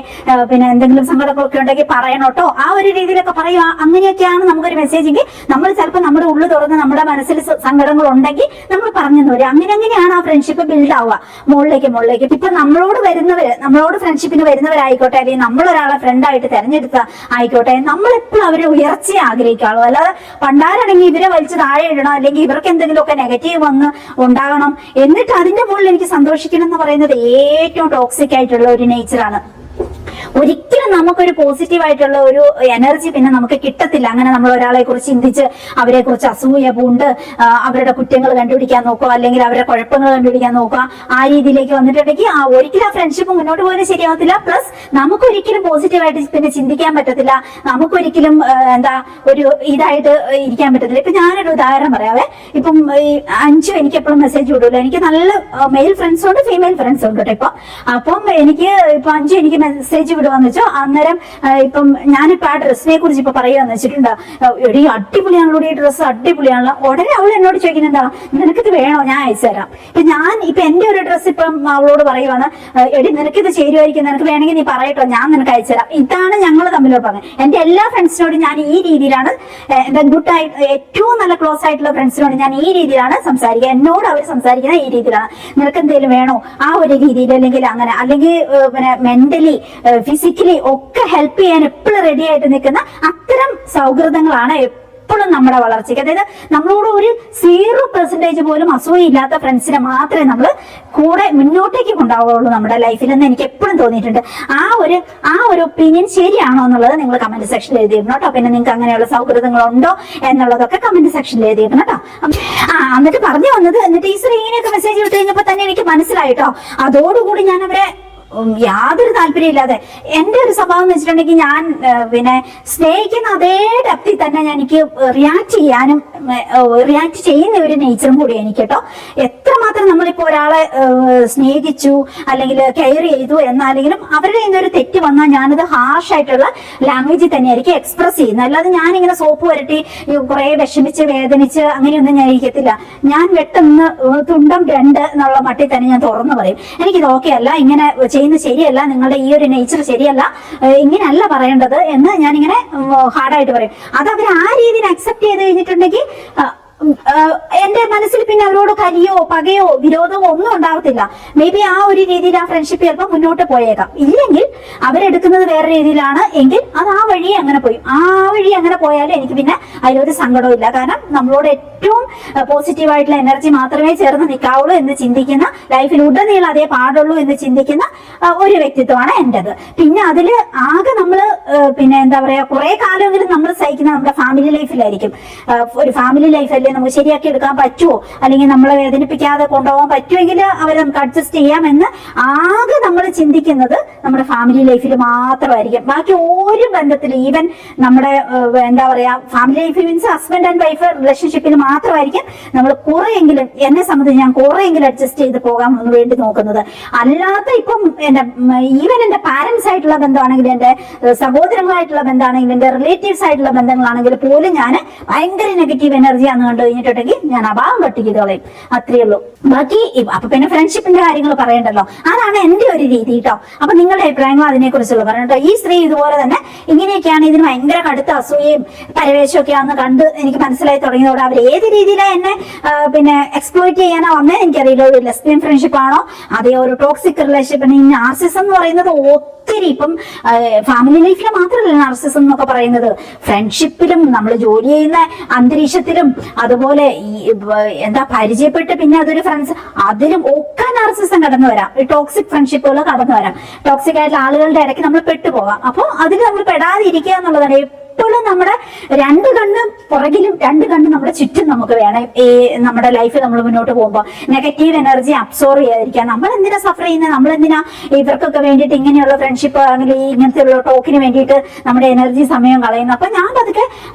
പിന്നെ എന്തെങ്കിലും സങ്കടങ്ങളൊക്കെ ഉണ്ടെങ്കിൽ പറയണോട്ടോ, ആ ഒരു രീതിയിലൊക്കെ പറയുക. അങ്ങനെയൊക്കെയാണ് നമുക്കൊരു മെസ്സേജെങ്കിൽ നമ്മൾ ചിലപ്പോൾ നമ്മുടെ ഉള്ളു തുറന്ന് നമ്മുടെ മനസ്സിൽ സങ്കടങ്ങൾ ഉണ്ടെങ്കിൽ നമ്മൾ പറഞ്ഞു തരും. അങ്ങനെയാണ് ആ ഫ്രണ്ട്ഷിപ്പ് ബിൽഡ് ആവുക മുകളിലേക്ക്. ഇപ്പൊ നമ്മളോട് ഫ്രണ്ട്ഷിപ്പിന് വരുന്നവരായിക്കോട്ടെ, അല്ലെങ്കിൽ നമ്മളൊരാളെ ഫ്രണ്ടായിട്ട് തെരഞ്ഞെടുത്ത ആയിക്കോട്ടെ, നമ്മളെപ്പോഴും അവരെ ഉയർച്ചയെ ആഗ്രഹിക്കാളൂ. അല്ലാതെ പണ്ടാരടങ്ങി ഇവരെ വലിച്ച് താഴെ ഇടണം, അല്ലെങ്കിൽ ഇവർക്ക് എന്തെങ്കിലുമൊക്കെ നെഗറ്റീവ് വന്ന് ഉണ്ടാകണം എന്നിട്ട് അതിന്റെ മുകളിൽ എനിക്ക് സന്തോഷിക്കണം എന്ന് പറയുന്നത് ഏറ്റവും ടോക്സിക് ആയിട്ടുള്ള ഒരു നേച്ചറാണ്. ഒരിക്കലും നമുക്കൊരു പോസിറ്റീവ് ആയിട്ടുള്ള ഒരു എനർജി പിന്നെ നമുക്ക് കിട്ടത്തില്ല. അങ്ങനെ നമ്മൾ ഒരാളെ കുറിച്ച് ചിന്തിച്ച് അവരെ കുറിച്ച് അസൂയ പൂണ്ട് അവരുടെ കുറ്റങ്ങൾ കണ്ടുപിടിക്കാൻ നോക്കുക, അല്ലെങ്കിൽ അവരുടെ കുഴപ്പങ്ങൾ കണ്ടുപിടിക്കാൻ നോക്കുക, ആ രീതിയിലേക്ക് വന്നിട്ടുണ്ടെങ്കിൽ ഒരിക്കലും ആ ഫ്രണ്ട്ഷിപ്പ് മുന്നോട്ട് പോകാൻ ശരിയാവത്തില്ല. പ്ലസ് നമുക്കൊരിക്കലും പോസിറ്റീവായിട്ട് പിന്നെ ചിന്തിക്കാൻ പറ്റത്തില്ല, നമുക്കൊരിക്കലും ഒരു ഇതായിട്ട് ഇരിക്കാൻ പറ്റത്തില്ല. ഇപ്പൊ ഞാനൊരു ഉദാഹരണം പറയാവേ. ഇപ്പം അഞ്ചു എനിക്ക് എപ്പോഴും മെസ്സേജ് വിടൂല്ലോ. എനിക്ക് നല്ല മെയിൽ ഫ്രണ്ട്സും ഉണ്ട്, ഫീമെയിൽ ഫ്രണ്ട്സും ഉണ്ട് കേട്ടോ. അപ്പം എനിക്ക് ഇപ്പൊ അഞ്ചു എനിക്ക് മെസ്സേജ് വിടുവാന്ന് വെച്ചോ, അന്നേരം ഇപ്പം ഞാനിപ്പോ ആ ഡ്രസ്സിനെ കുറിച്ച് ഇപ്പൊ പറയുകയെന്ന് വെച്ചിട്ടുണ്ട്, എടി അടിപൊളിയാണല്ലോ ഈ ഡ്രസ്സ്, അടിപൊളിയാണല്ലോ. ഉടനെ അവൾ എന്നോട് ചോദിക്കുന്നുണ്ടാ, നിനക്കിത് വേണോ, ഞാൻ അയച്ചു തരാം. ഇപ്പൊ എന്റെ ഒരു ഡ്രസ്സ് ഇപ്പം അവളോട് പറയുവാണ്, എടി നിനക്കിത് ചേരുമായിരിക്കും, നിനക്ക് വേണമെങ്കിൽ നീ പറയട്ടോ, ഞാൻ നിനക്ക് അയച്ചു തരാം. ഇതാണ് ഞങ്ങൾ തമ്മിലോട് പറഞ്ഞത്. എന്റെ എല്ലാ ഫ്രണ്ട്സിനോടും ഞാൻ ഈ രീതിയിലാണ്, ഗുഡ് ആയിട്ട് ഏറ്റവും നല്ല ക്ലോസ് ആയിട്ടുള്ള ഫ്രണ്ട്സിനോട് ഞാൻ ഈ രീതിയിലാണ് സംസാരിക്കുക. എന്നോട് അവർ സംസാരിക്കുന്നത് ഈ രീതിയിലാണ്, നിനക്ക് എന്തെങ്കിലും വേണോ, ആ ഒരു രീതിയിൽ, അല്ലെങ്കിൽ അങ്ങനെ, അല്ലെങ്കിൽ പിന്നെ മെന്റലി ഫിസിക്കലി ഒക്കെ ഹെൽപ്പ് ചെയ്യാൻ എപ്പോഴും റെഡി ആയിട്ട് നിൽക്കുന്ന അത്തരം സൗഹൃദങ്ങളാണ് എപ്പോഴും നമ്മുടെ വളർച്ചയ്ക്ക്. അതായത് നമ്മളോട് ഒരു 0% പോലും അസൂയില്ലാത്ത ഫ്രണ്ട്സിനെ മാത്രമേ നമ്മൾ കൂടെ മുന്നോട്ടേക്ക് കൊണ്ടുപോകുള്ളൂ നമ്മുടെ ലൈഫിൽ എന്ന് എനിക്ക് എപ്പോഴും തോന്നിയിട്ടുണ്ട്. ആ ഒരു ഒപ്പീനിയൻ ശരിയാണോ എന്നുള്ളത് നിങ്ങൾ കമന്റ് സെക്ഷനിൽ എഴുതിയിടണം കേട്ടോ. പിന്നെ നിങ്ങൾക്ക് അങ്ങനെയുള്ള സൗഹൃദങ്ങളുണ്ടോ എന്നുള്ളതൊക്കെ കമന്റ് സെക്ഷനിൽ എഴുതിയിടണം കേട്ടോ. എന്നിട്ട് പറഞ്ഞു വന്നത്, എന്നിട്ട് ഈ സ്ത്രീനെയൊക്കെ മെസ്സേജ് വിട്ട് കഴിഞ്ഞപ്പോ തന്നെ എനിക്ക് മനസ്സിലായിട്ടോ, അതോടുകൂടി ഞാൻ അവരെ യാതൊരു താല്പര്യമില്ലാതെ, എന്റെ ഒരു സ്വഭാവം എന്ന് വെച്ചിട്ടുണ്ടെങ്കിൽ ഞാൻ പിന്നെ സ്നേഹിക്കുന്ന അതേ ഡെപ്തിൽ തന്നെ എനിക്ക് റിയാക്ട് ചെയ്യുന്ന ഒരു നേച്ചറും കൂടി എനിക്ക് കേട്ടോ. എത്രമാത്രം നമ്മളിപ്പോ ഒരാളെ സ്നേഹിച്ചു അല്ലെങ്കിൽ കെയർ ചെയ്തു എന്നാലെങ്കിലും അവരുടെ ഒരു തെറ്റ് വന്നാൽ ഞാനത് ഹാർഷായിട്ടുള്ള ലാംഗ്വേജിൽ തന്നെയായിരിക്കും എക്സ്പ്രസ് ചെയ്യുന്നത്. അല്ലാതെ ഞാനിങ്ങനെ സോപ്പ് വരട്ടി കുറെ വിഷമിച്ച് വേദനിച്ച് അങ്ങനെയൊന്നും ഞാൻ ഇരിക്കത്തില്ല. ഞാൻ വെട്ടെന്ന് തുണ്ടം 2 എന്നുള്ള മട്ടിൽ തന്നെ ഞാൻ തുറന്നു പറയും, എനിക്കിത് ഓക്കെ അല്ല, ഇങ്ങനെ ചെയ്യുന്നത് ശരിയല്ല, നിങ്ങളുടെ ഈ ഒരു നേച്ചർ ശരിയല്ല, ഇങ്ങനെയല്ല പറയേണ്ടത് എന്ന് ഞാനിങ്ങനെ ഹാർഡായിട്ട് പറയും. അത് അവർ ആ രീതിയിൽ അക്സെപ്റ്റ് ചെയ്ത് കഴിഞ്ഞിട്ടുണ്ടെങ്കിൽ എന്റെ മനസ്സിൽ പിന്നെ അവരോട് കരിയോ പകയോ വിരോധമോ ഒന്നും ഉണ്ടാവത്തില്ല. മേ ബി ആ ഒരു രീതിയിൽ ആ ഫ്രണ്ട്ഷിപ്പ് ചിലപ്പോൾ മുന്നോട്ട് പോയേക്കാം. ഇല്ലെങ്കിൽ അവരെടുക്കുന്നത് വേറെ രീതിയിലാണ് എങ്കിൽ അത് ആ വഴി അങ്ങനെ പോയാലും എനിക്ക് പിന്നെ അതിലൊരു സങ്കടവും ഇല്ല. കാരണം നമ്മളോട് ഏറ്റവും പോസിറ്റീവായിട്ടുള്ള എനർജി മാത്രമേ ചേർന്ന് നിൽക്കാവുള്ളൂ എന്ന് ചിന്തിക്കുന്ന, ലൈഫിൽ ഉടനീളം അതേ പാടുള്ളൂ എന്ന് ചിന്തിക്കുന്ന ഒരു വ്യക്തിത്വമാണ് എന്റേത്. പിന്നെ അതില് ആകെ നമ്മള് പിന്നെ എന്താ പറയാ, കുറെ കാലമെങ്കിലും നമ്മൾ സഹിക്കുന്ന നമ്മുടെ ഫാമിലി ലൈഫിലായിരിക്കും. ഒരു ഫാമിലി ലൈഫല്ലേ നമുക്ക് ശരിയാക്കി എടുക്കാൻ പറ്റുമോ, അല്ലെങ്കിൽ നമ്മളെ വേദനിപ്പിക്കാതെ കൊണ്ടുപോകാൻ പറ്റുമെങ്കിൽ അവരെ നമുക്ക് അഡ്ജസ്റ്റ് ചെയ്യാമെന്ന് ആകെ നമ്മൾ ചിന്തിക്കുന്നത് നമ്മുടെ ഫാമിലി ലൈഫിൽ മാത്രമായിരിക്കും. ബാക്കി ഒരു ബന്ധത്തിൽ, ഈവൻ നമ്മുടെ എന്താ പറയാ family life means husband and wife റിലേഷൻഷിപ്പിൽ മാത്രമായിരിക്കും നമ്മൾ കുറെയെങ്കിലും, എന്നെ സംബന്ധിച്ച് ഞാൻ കുറെയെങ്കിലും അഡ്ജസ്റ്റ് ചെയ്ത് പോകാൻ വേണ്ടി നോക്കുന്നത്. അല്ലാത്ത ഇപ്പം ഈവൻ എന്റെ പാരന്റ്സ് ആയിട്ടുള്ള ബന്ധമാണെങ്കിൽ, എന്റെ സഹോദരങ്ങളായിട്ടുള്ള ബന്ധമാണെങ്കിൽ, എന്റെ റിലേറ്റീവ്സ് ആയിട്ടുള്ള ബന്ധങ്ങളാണെങ്കിൽ പോലും ഞാൻ ഭയങ്കര നെഗറ്റീവ് എനർജിയാന്ന് കണ്ടു കഴിഞ്ഞിട്ടുണ്ടെങ്കിൽ ഞാൻ അഭാവം കട്ടിക്ക് കളയും. അത്രയേ ഉള്ളൂ. ബാക്കി അപ്പൊ പിന്നെ ഫ്രണ്ട്ഷിപ്പിന്റെ കാര്യങ്ങൾ പറയണ്ടല്ലോ, അതാണ് എന്റെ ഒരു രീതി കേട്ടോ. അപ്പൊ നിങ്ങളുടെ അഭിപ്രായങ്ങൾ അതിനെ കുറിച്ചുള്ള പറയട്ടോ. ഈ സ്ത്രീ ഇതുപോലെ തന്നെ ഇങ്ങനെയൊക്കെയാണ്, ഇതിന് ഭയങ്കര കടുത്ത അസൂയയും പരവേശമൊക്കെയാണെന്ന് കണ്ട് എനിക്ക് മനസ്സിലായി തുടങ്ങിയതോടെ അവർ ഏത് രീതിയിലാണ് എന്നെ പിന്നെ എക്സ്പ്ലോയിറ്റ് ചെയ്യാനാ വന്നേ എനിക്കറിയില്ല. ഒരു ലെസ്ബിയൻ ഫ്രണ്ട്ഷിപ്പ് ആണോ, അതേ ഒരു ടോക്സിക് റിലേഷൻഷിപ്പ്. ഈ നാർസിസം എന്ന് പറയുന്നത് ഒത്തിരി, ഇപ്പം ഫാമിലി ലൈഫിൽ മാത്രമല്ല നാർസിസം എന്നൊക്കെ പറയുന്നത്, ഫ്രണ്ട്ഷിപ്പിലും നമ്മൾ ജോലി ചെയ്യുന്ന അന്തരീക്ഷത്തിലും അതുപോലെ എന്താ പരിചയപ്പെട്ട് പിന്നെ അതൊരു ഫ്രണ്ട്സ്, അതിലും ഒക്കെ നാർസിസം കടന്നു വരാം. ടോക്സിക് ഫ്രണ്ട്ഷിപ്പുകൾ കടന്നു വരാം. ടോക്സിക് ആയിട്ടുള്ള ആളുകളുടെ ഇടയ്ക്ക് നമ്മൾ പെട്ടുപോകാം. അപ്പോൾ അതിൽ നമ്മൾ പെടാതിരിക്കുക എന്നുള്ളതാണ്. എപ്പോഴും നമ്മുടെ 2 കണ്ണ് പുറകിലും 2 കണ്ണ് നമ്മുടെ ചുറ്റും നമുക്ക് വേണം. ഈ നമ്മുടെ ലൈഫ് നമ്മൾ മുന്നോട്ട് പോകുമ്പോൾ നെഗറ്റീവ് എനർജി അബ്സോർവ് ചെയ്യാതിരിക്കുക. നമ്മൾ എന്തിനാ സഫർ ചെയ്യുന്നത്, നമ്മൾ എന്തിനാ ഇവർക്കൊക്കെ വേണ്ടിയിട്ട് ഇങ്ങനെയുള്ള ഫ്രണ്ട്ഷിപ്പ് അല്ലെങ്കിൽ ഇങ്ങനത്തെ ടോക്കിന് വേണ്ടിയിട്ട് നമ്മുടെ എനർജി സമയം കളയുന്നു. അപ്പൊ ഞാൻ പതുക്കെ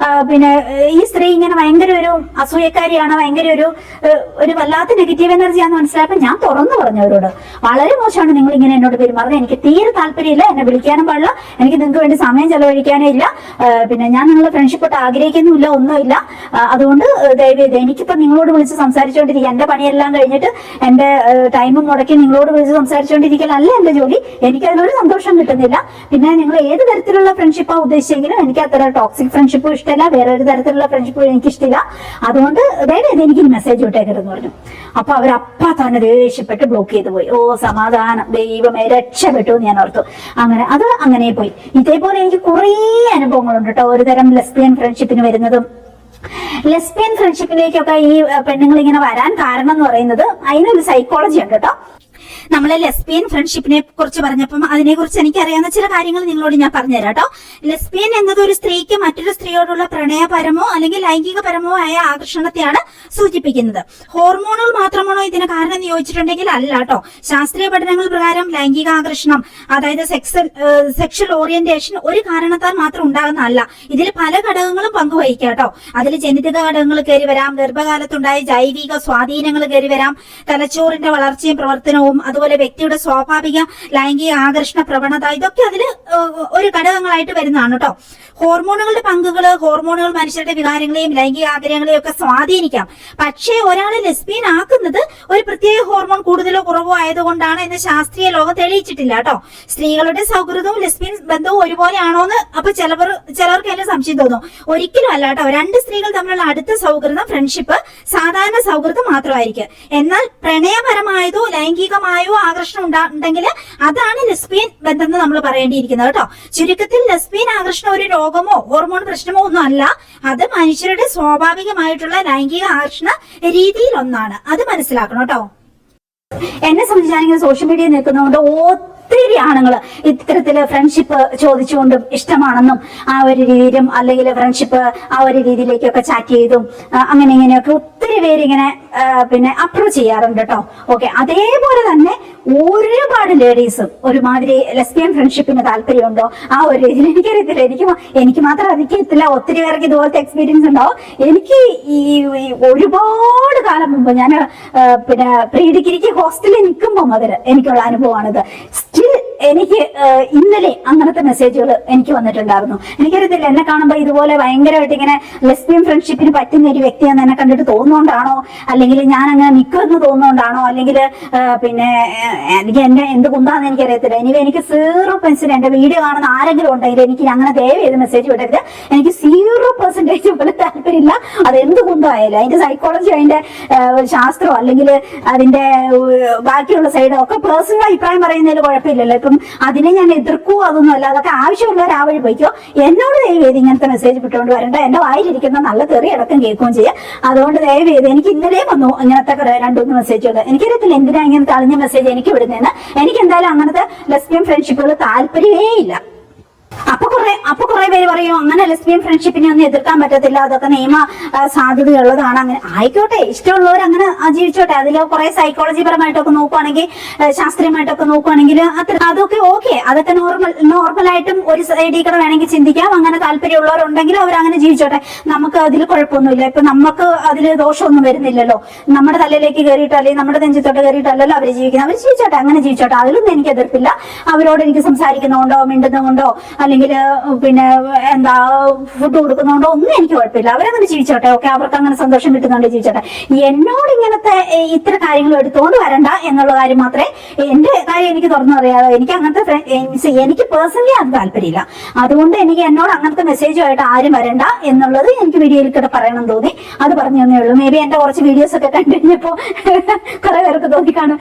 പിന്നെ ഈ സ്ത്രീ ഇങ്ങനെ ഭയങ്കര ഒരു അസൂയക്കാരിയാണ്, ഭയങ്കര ഒരു വല്ലാത്ത നെഗറ്റീവ് എനർജിയാന്ന് മനസ്സിലായപ്പോൾ ഞാൻ തുറന്നു പറഞ്ഞു അവരോട്, വളരെ മോശമാണ് നിങ്ങൾ ഇങ്ങനെ എന്നോട് പെരുമാറുന്നത്, എനിക്ക് തീരെ താല്പര്യമില്ല, എന്നെ വിളിക്കാനും പാടില്ല, എനിക്ക് നിങ്ങൾക്ക് വേണ്ടി സമയം ചെലവഴിക്കാനേ ഇല്ല, പിന്നെ ഞാൻ നിങ്ങളെ ഫ്രണ്ട്ഷിപ്പ് ആഗ്രഹിക്കുന്നുമില്ല, ഒന്നുമില്ല. അതുകൊണ്ട് ദയവേത് എനിക്കിപ്പോ നിങ്ങളോട് വിളിച്ച് സംസാരിച്ചുകൊണ്ടിരിക്കുക, എന്റെ പണിയെല്ലാം കഴിഞ്ഞിട്ട് എന്റെ ടൈമും മുടക്കി നിങ്ങളോട് വിളിച്ച് സംസാരിച്ചുകൊണ്ടിരിക്കലല്ല എന്റെ ജോലി, എനിക്ക് അതിനൊരു സന്തോഷം കിട്ടുന്നില്ല. പിന്നെ നിങ്ങൾ ഏത് തരത്തിലുള്ള ഫ്രണ്ട്ഷിപ്പാണ് ഉദ്ദേശിച്ചെങ്കിലും എനിക്ക് അത്ര ടോക്സിക് ഫ്രണ്ട്ഷിപ്പും ഇഷ്ടമല്ല, വേറെ ഒരു തരത്തിലുള്ള ഫ്രണ്ട്ഷിപ്പും എനിക്ക് ഇഷ്ടമില്ല. അതുകൊണ്ട് ദയവേത് എനിക്ക് മെസ്സേജ് വിട്ടേക്കരുതെന്ന് പറഞ്ഞു. അപ്പൊ അവരപ്പ തന്നെ ദേഷ്യപ്പെട്ട് ബ്ലോക്ക് ചെയ്തു പോയി. ഓ സമാധാനം, ദൈവമേ രക്ഷപ്പെട്ടു എന്ന് ഞാൻ ഓർത്തു. അങ്ങനെ പോയി. ഇതേപോലെ എനിക്ക് കുറേ അനുഭവങ്ങളുണ്ട് കേട്ടോ. ഒരു തരം ലെസ്ബിയൻ ഫ്രണ്ട്ഷിപ്പിന് വരുന്നതും, ലെസ്ബിയൻ ഫ്രണ്ട്ഷിപ്പിലേക്കൊക്കെ ഈ പെണ്ണുങ്ങൾ ഇങ്ങനെ വരാൻ കാരണം എന്ന് പറയുന്നത് അതിനൊരു സൈക്കോളജി ഉണ്ട് കേട്ടോ. നമ്മളെ ലെസ്ബിയൻ ഫ്രണ്ട്ഷിപ്പിനെ കുറിച്ച് പറഞ്ഞപ്പം അതിനെക്കുറിച്ച് എനിക്കറിയാവുന്ന ചില കാര്യങ്ങൾ നിങ്ങളോട് ഞാൻ പറഞ്ഞുതരാം കേട്ടോ. ലെസ്ബിയൻ എന്നത് ഒരു സ്ത്രീക്ക് മറ്റൊരു സ്ത്രീയോടുള്ള പ്രണയപരമോ അല്ലെങ്കിൽ ലൈംഗികപരമോ ആയ ആകർഷണത്തെയാണ് സൂചിപ്പിക്കുന്നത്. ഹോർമോണുകൾ മാത്രമാണോ ഇതിന് കാരണം എന്ന് ചോദിച്ചിട്ടുണ്ടെങ്കിൽ അല്ല കേട്ടോ. ശാസ്ത്രീയ പഠനങ്ങൾ പ്രകാരം ലൈംഗിക ആകർഷണം, അതായത് സെക്ഷൽ ഓറിയന്റേഷൻ ഒരു കാരണത്താൽ മാത്രം ഉണ്ടാകുന്നതല്ല. ഇതിൽ പല ഘടകങ്ങളും പങ്കുവഹിക്കാം കേട്ടോ. അതിൽ ജനിതക ഘടകങ്ങൾ കയറി വരാം, ഗർഭകാലത്തുണ്ടായ ജൈവിക സ്വാധീനങ്ങൾ കയറി വരാം, തലച്ചോറിന്റെ വളർച്ചയും പ്രവർത്തനവും, അതുപോലെ വ്യക്തിയുടെ സ്വാഭാവിക ലൈംഗിക ആകർഷണ പ്രവണത, ഇതൊക്കെ അതിൽ ഒരു ഘടകങ്ങളായിട്ട് വരുന്നതാണ് കേട്ടോ. ഹോർമോണുകളുടെ ഹോർമോണുകൾ മനുഷ്യരുടെ വികാരങ്ങളെയും ലൈംഗിക ആഗ്രഹങ്ങളെയും ഒക്കെ സ്വാധീനിക്കാം. പക്ഷേ ഒരാളെ ലെസ്ബിയൻ ആക്കുന്നത് ഒരു പ്രത്യേക ഹോർമോൺ കൂടുതലോ കുറവോ ആയതുകൊണ്ടാണ് എന്ന് ശാസ്ത്രീയ ലോകം തെളിയിച്ചിട്ടില്ല കേട്ടോ. സ്ത്രീകളുടെ സൗഹൃദവും ലെസ്ബിയൻ ബന്ധവും ഒരുപോലെയാണോന്ന് അപ്പൊ ചിലർക്ക് അതിൽ സംശയം തോന്നും. ഒരിക്കലും അല്ല കേട്ടോ. രണ്ട് സ്ത്രീകൾ തമ്മിലുള്ള അടുത്ത സൗഹൃദം, ഫ്രണ്ട്ഷിപ്പ് സാധാരണ സൗഹൃദം മാത്രമായിരിക്കും. എന്നാൽ പ്രണയപരമായതോ ലൈംഗികമായോ ആകർഷണം ഉണ്ടെങ്കിൽ അതാണ് ലെസ്ബിയൻ ബന്ധം എന്ന് നമ്മൾ പറയേണ്ടിയിരിക്കുന്നത് കേട്ടോ. ചുരുക്കത്തിൽ ലെസ്ബിയൻ ആകർഷണം ഒരു രോഗമോ ഹോർമോൺ പ്രശ്നമോ ഒന്നും അല്ല. അത് മനുഷ്യരുടെ സ്വാഭാവികമായിട്ടുള്ള ലൈംഗിക ആകർഷണ രീതിയിൽ ഒന്നാണ്. അത് മനസ്സിലാക്കണം കേട്ടോ. എന്നെ സംബന്ധിച്ചാണെങ്കിൽ സോഷ്യൽ മീഡിയയിൽ നിൽക്കുന്നതുകൊണ്ട് ഒത്തിരി ആണുങ്ങൾ ഇത്തരത്തില് ഫ്രണ്ട്ഷിപ്പ് ചോദിച്ചുകൊണ്ടും ഇഷ്ടമാണെന്നും ആ ഒരു രീതിയിലും അല്ലെങ്കിൽ ഫ്രണ്ട്ഷിപ്പ് ആ ഒരു രീതിയിലേക്കൊക്കെ ചാറ്റ് ചെയ്തും അങ്ങനെ ഇങ്ങനെയൊക്കെ ഒത്തിരി പേര് ഇങ്ങനെ അപ്രോച്ച് ചെയ്യാറുണ്ട് കേട്ടോ. ഓക്കെ, അതേപോലെ തന്നെ ഒരുപാട് ലേഡീസും ഒരുമാതിരി ലെസ്ബിയൻ ഫ്രണ്ട്ഷിപ്പിന് താല്പര്യമുണ്ടോ ആ ഒരു രീതിയിൽ എനിക്കറിയത്തില്ല. എനിക്ക് മാത്രം അറിയത്തില്ല, ഒത്തിരി പേർക്ക് ഇതുപോലത്തെ എക്സ്പീരിയൻസ് ഉണ്ടാവും. എനിക്ക് ഈ ഒരുപാട് കാലം മുമ്പ് ഞാൻ പ്രീ ഡിഗ്രിക്ക് ഹോസ്റ്റലിൽ നിൽക്കുമ്പോൾ മുതൽ എനിക്കുള്ള അനുഭവമാണിത്. സ്റ്റിൽ എനിക്ക് ഇന്നലെ അങ്ങനത്തെ മെസ്സേജുകൾ എനിക്ക് വന്നിട്ടുണ്ടായിരുന്നു. എനിക്കറിയത്തില്ല, എന്നെ കാണുമ്പോൾ ഇതുപോലെ ഭയങ്കരമായിട്ട് ഇങ്ങനെ ലെസ്ബിയൻ ഫ്രണ്ട്ഷിപ്പിന് പറ്റുന്ന ഒരു വ്യക്തിയാണെന്ന് എന്നെ കണ്ടിട്ട് തോന്നുന്നോണ്ടാണോ, അല്ലെങ്കിൽ ഞാൻ അങ്ങനെ നിൽക്കുമെന്ന് തോന്നുന്നോണ്ടാണോ, അല്ലെങ്കിൽ എനിക്ക് എന്നെ എന്ത് കുന്താന്ന് എനിക്കറിയത്തില്ല. എനിക്ക് 0% എന്റെ വീഡിയോ കാണുന്ന ആരെങ്കിലും ഉണ്ടെങ്കിൽ എനിക്ക് അങ്ങനെ ദയവ് ചെയ്ത് മെസ്സേജ് വിടരുത്. എനിക്ക് 0% പോലെ താല്പര്യമില്ല. അത് എന്ത് കുന്തമായാലും അതിന്റെ സൈക്കോളജി, അതിന്റെ ശാസ്ത്രമോ അല്ലെങ്കിൽ അതിന്റെ ബാക്കിയുള്ള സൈഡോ ഒക്കെ പേഴ്സണൽ അഭിപ്രായം പറയുന്നതിൽ കുഴപ്പമില്ലല്ലോ. ഇപ്പം അതിനെ ഞാൻ എതിർക്കുവോ അതൊന്നും അല്ല. അതൊക്കെ ആവശ്യമുള്ളവർ ആ വഴി പോയിക്കോ. എന്നോട് ദയവ് ചെയ്ത് ഇങ്ങനത്തെ മെസ്സേജ് വിട്ടുകൊണ്ട് വരണ്ട. എന്റെ വായിലിരിക്കുന്ന നല്ല തെറി അടക്കം കേൾക്കുകയും ചെയ്യാം. അതുകൊണ്ട് ദയവ് ചെയ്ത്, എനിക്ക് ഇന്നലെ വന്നു ഇങ്ങനത്തെ 2-3 മെസ്സേജുകൾ. എനിക്കറിയത്തില്ല എന്തിനാ ഇങ്ങനത്തെ അളിഞ്ഞ മെസ്സേജ് എനിക്ക് വിടുന്നതെന്ന്. എനിക്ക് എന്തായാലും അങ്ങനത്തെ ലെസ്ബിയൻ ഫ്രണ്ട്ഷിപ്പുകൾ താല്പര്യമേ ഇല്ല. അപ്പൊ കുറെ പേര് പറയും അങ്ങനെ ലെസ്ബിയൻ ഫ്രണ്ട്ഷിപ്പിനെ ഒന്നും എതിർക്കാൻ പറ്റത്തില്ല, അതൊക്കെ നിയമ സാധ്യതയുള്ളതാണ്. അങ്ങനെ ആയിക്കോട്ടെ, ഇഷ്ടമുള്ളവർ അങ്ങനെ ജീവിച്ചോട്ടെ. അതിൽ കുറെ സൈക്കോളജി പരമായിട്ടൊക്കെ നോക്കുവാണെങ്കിൽ, ശാസ്ത്രീയമായിട്ടൊക്കെ നോക്കുവാണെങ്കിൽ അതൊക്കെ ഓക്കെ. അതൊക്കെ നോർമലായിട്ടും ഒരു സൈഡിൽ കൂടെ വേണമെങ്കിൽ ചിന്തിക്കാം. അങ്ങനെ താല്പര്യമുള്ളവരുണ്ടെങ്കിൽ അവരങ്ങനെ ജീവിച്ചോട്ടെ. നമുക്ക് അതിൽ കുഴപ്പമൊന്നുമില്ല. ഇപ്പൊ നമുക്ക് അതിൽ ദോഷമൊന്നും വരുന്നില്ലല്ലോ. നമ്മുടെ തലയിലേക്ക് കയറിയിട്ട് അല്ലെങ്കിൽ നമ്മുടെ നെഞ്ചത്തോട്ട് കയറിയിട്ടല്ലല്ലോ അവർ ജീവിക്കുന്നത്. അവർ ജീവിച്ചോട്ടെ, അങ്ങനെ ജീവിച്ചോട്ടെ. അതിലൊന്നും എനിക്ക് എതിർപ്പില്ല. അവരോട് എനിക്ക് സംസാരിക്കുന്നതുകൊണ്ടോ മിണ്ടുന്നതുകൊണ്ടോ അല്ലെങ്കിൽ ഫുഡ് കൊടുക്കുന്നതുകൊണ്ടോ ഒന്നും എനിക്ക് കുഴപ്പമില്ല. അവരങ്ങനെ ജീവിച്ചോട്ടെ. ഓക്കെ, അവർക്ക് അങ്ങനെ സന്തോഷം കിട്ടുന്നുണ്ട്, ജീവിച്ചോട്ടെ. എന്നോട് ഇങ്ങനത്തെ ഇത്ര കാര്യങ്ങൾ എടുത്തുകൊണ്ട് വരണ്ട എന്നുള്ള കാര്യം മാത്രമേ, എന്റെ കാര്യം എനിക്ക് തുറന്നു പറയാതെ. എനിക്ക് അങ്ങനത്തെ എനിക്ക് പേഴ്സണലി അത് താല്പര്യമില്ല. അതുകൊണ്ട് എനിക്ക് എന്നോട് അങ്ങനത്തെ മെസ്സേജുമായിട്ട് ആരും വരണ്ട എന്നുള്ളത് എനിക്ക് വീഡിയോയിൽ കൂടെ പറയണം തോന്നി. അത് പറഞ്ഞു തന്നേ ഉള്ളൂ. മേ ബി എന്റെ കുറച്ച് വീഡിയോസ് ഒക്കെ കണ്ടു കഴിഞ്ഞപ്പോ കുറെ പേർക്ക് തോന്നിക്കാണും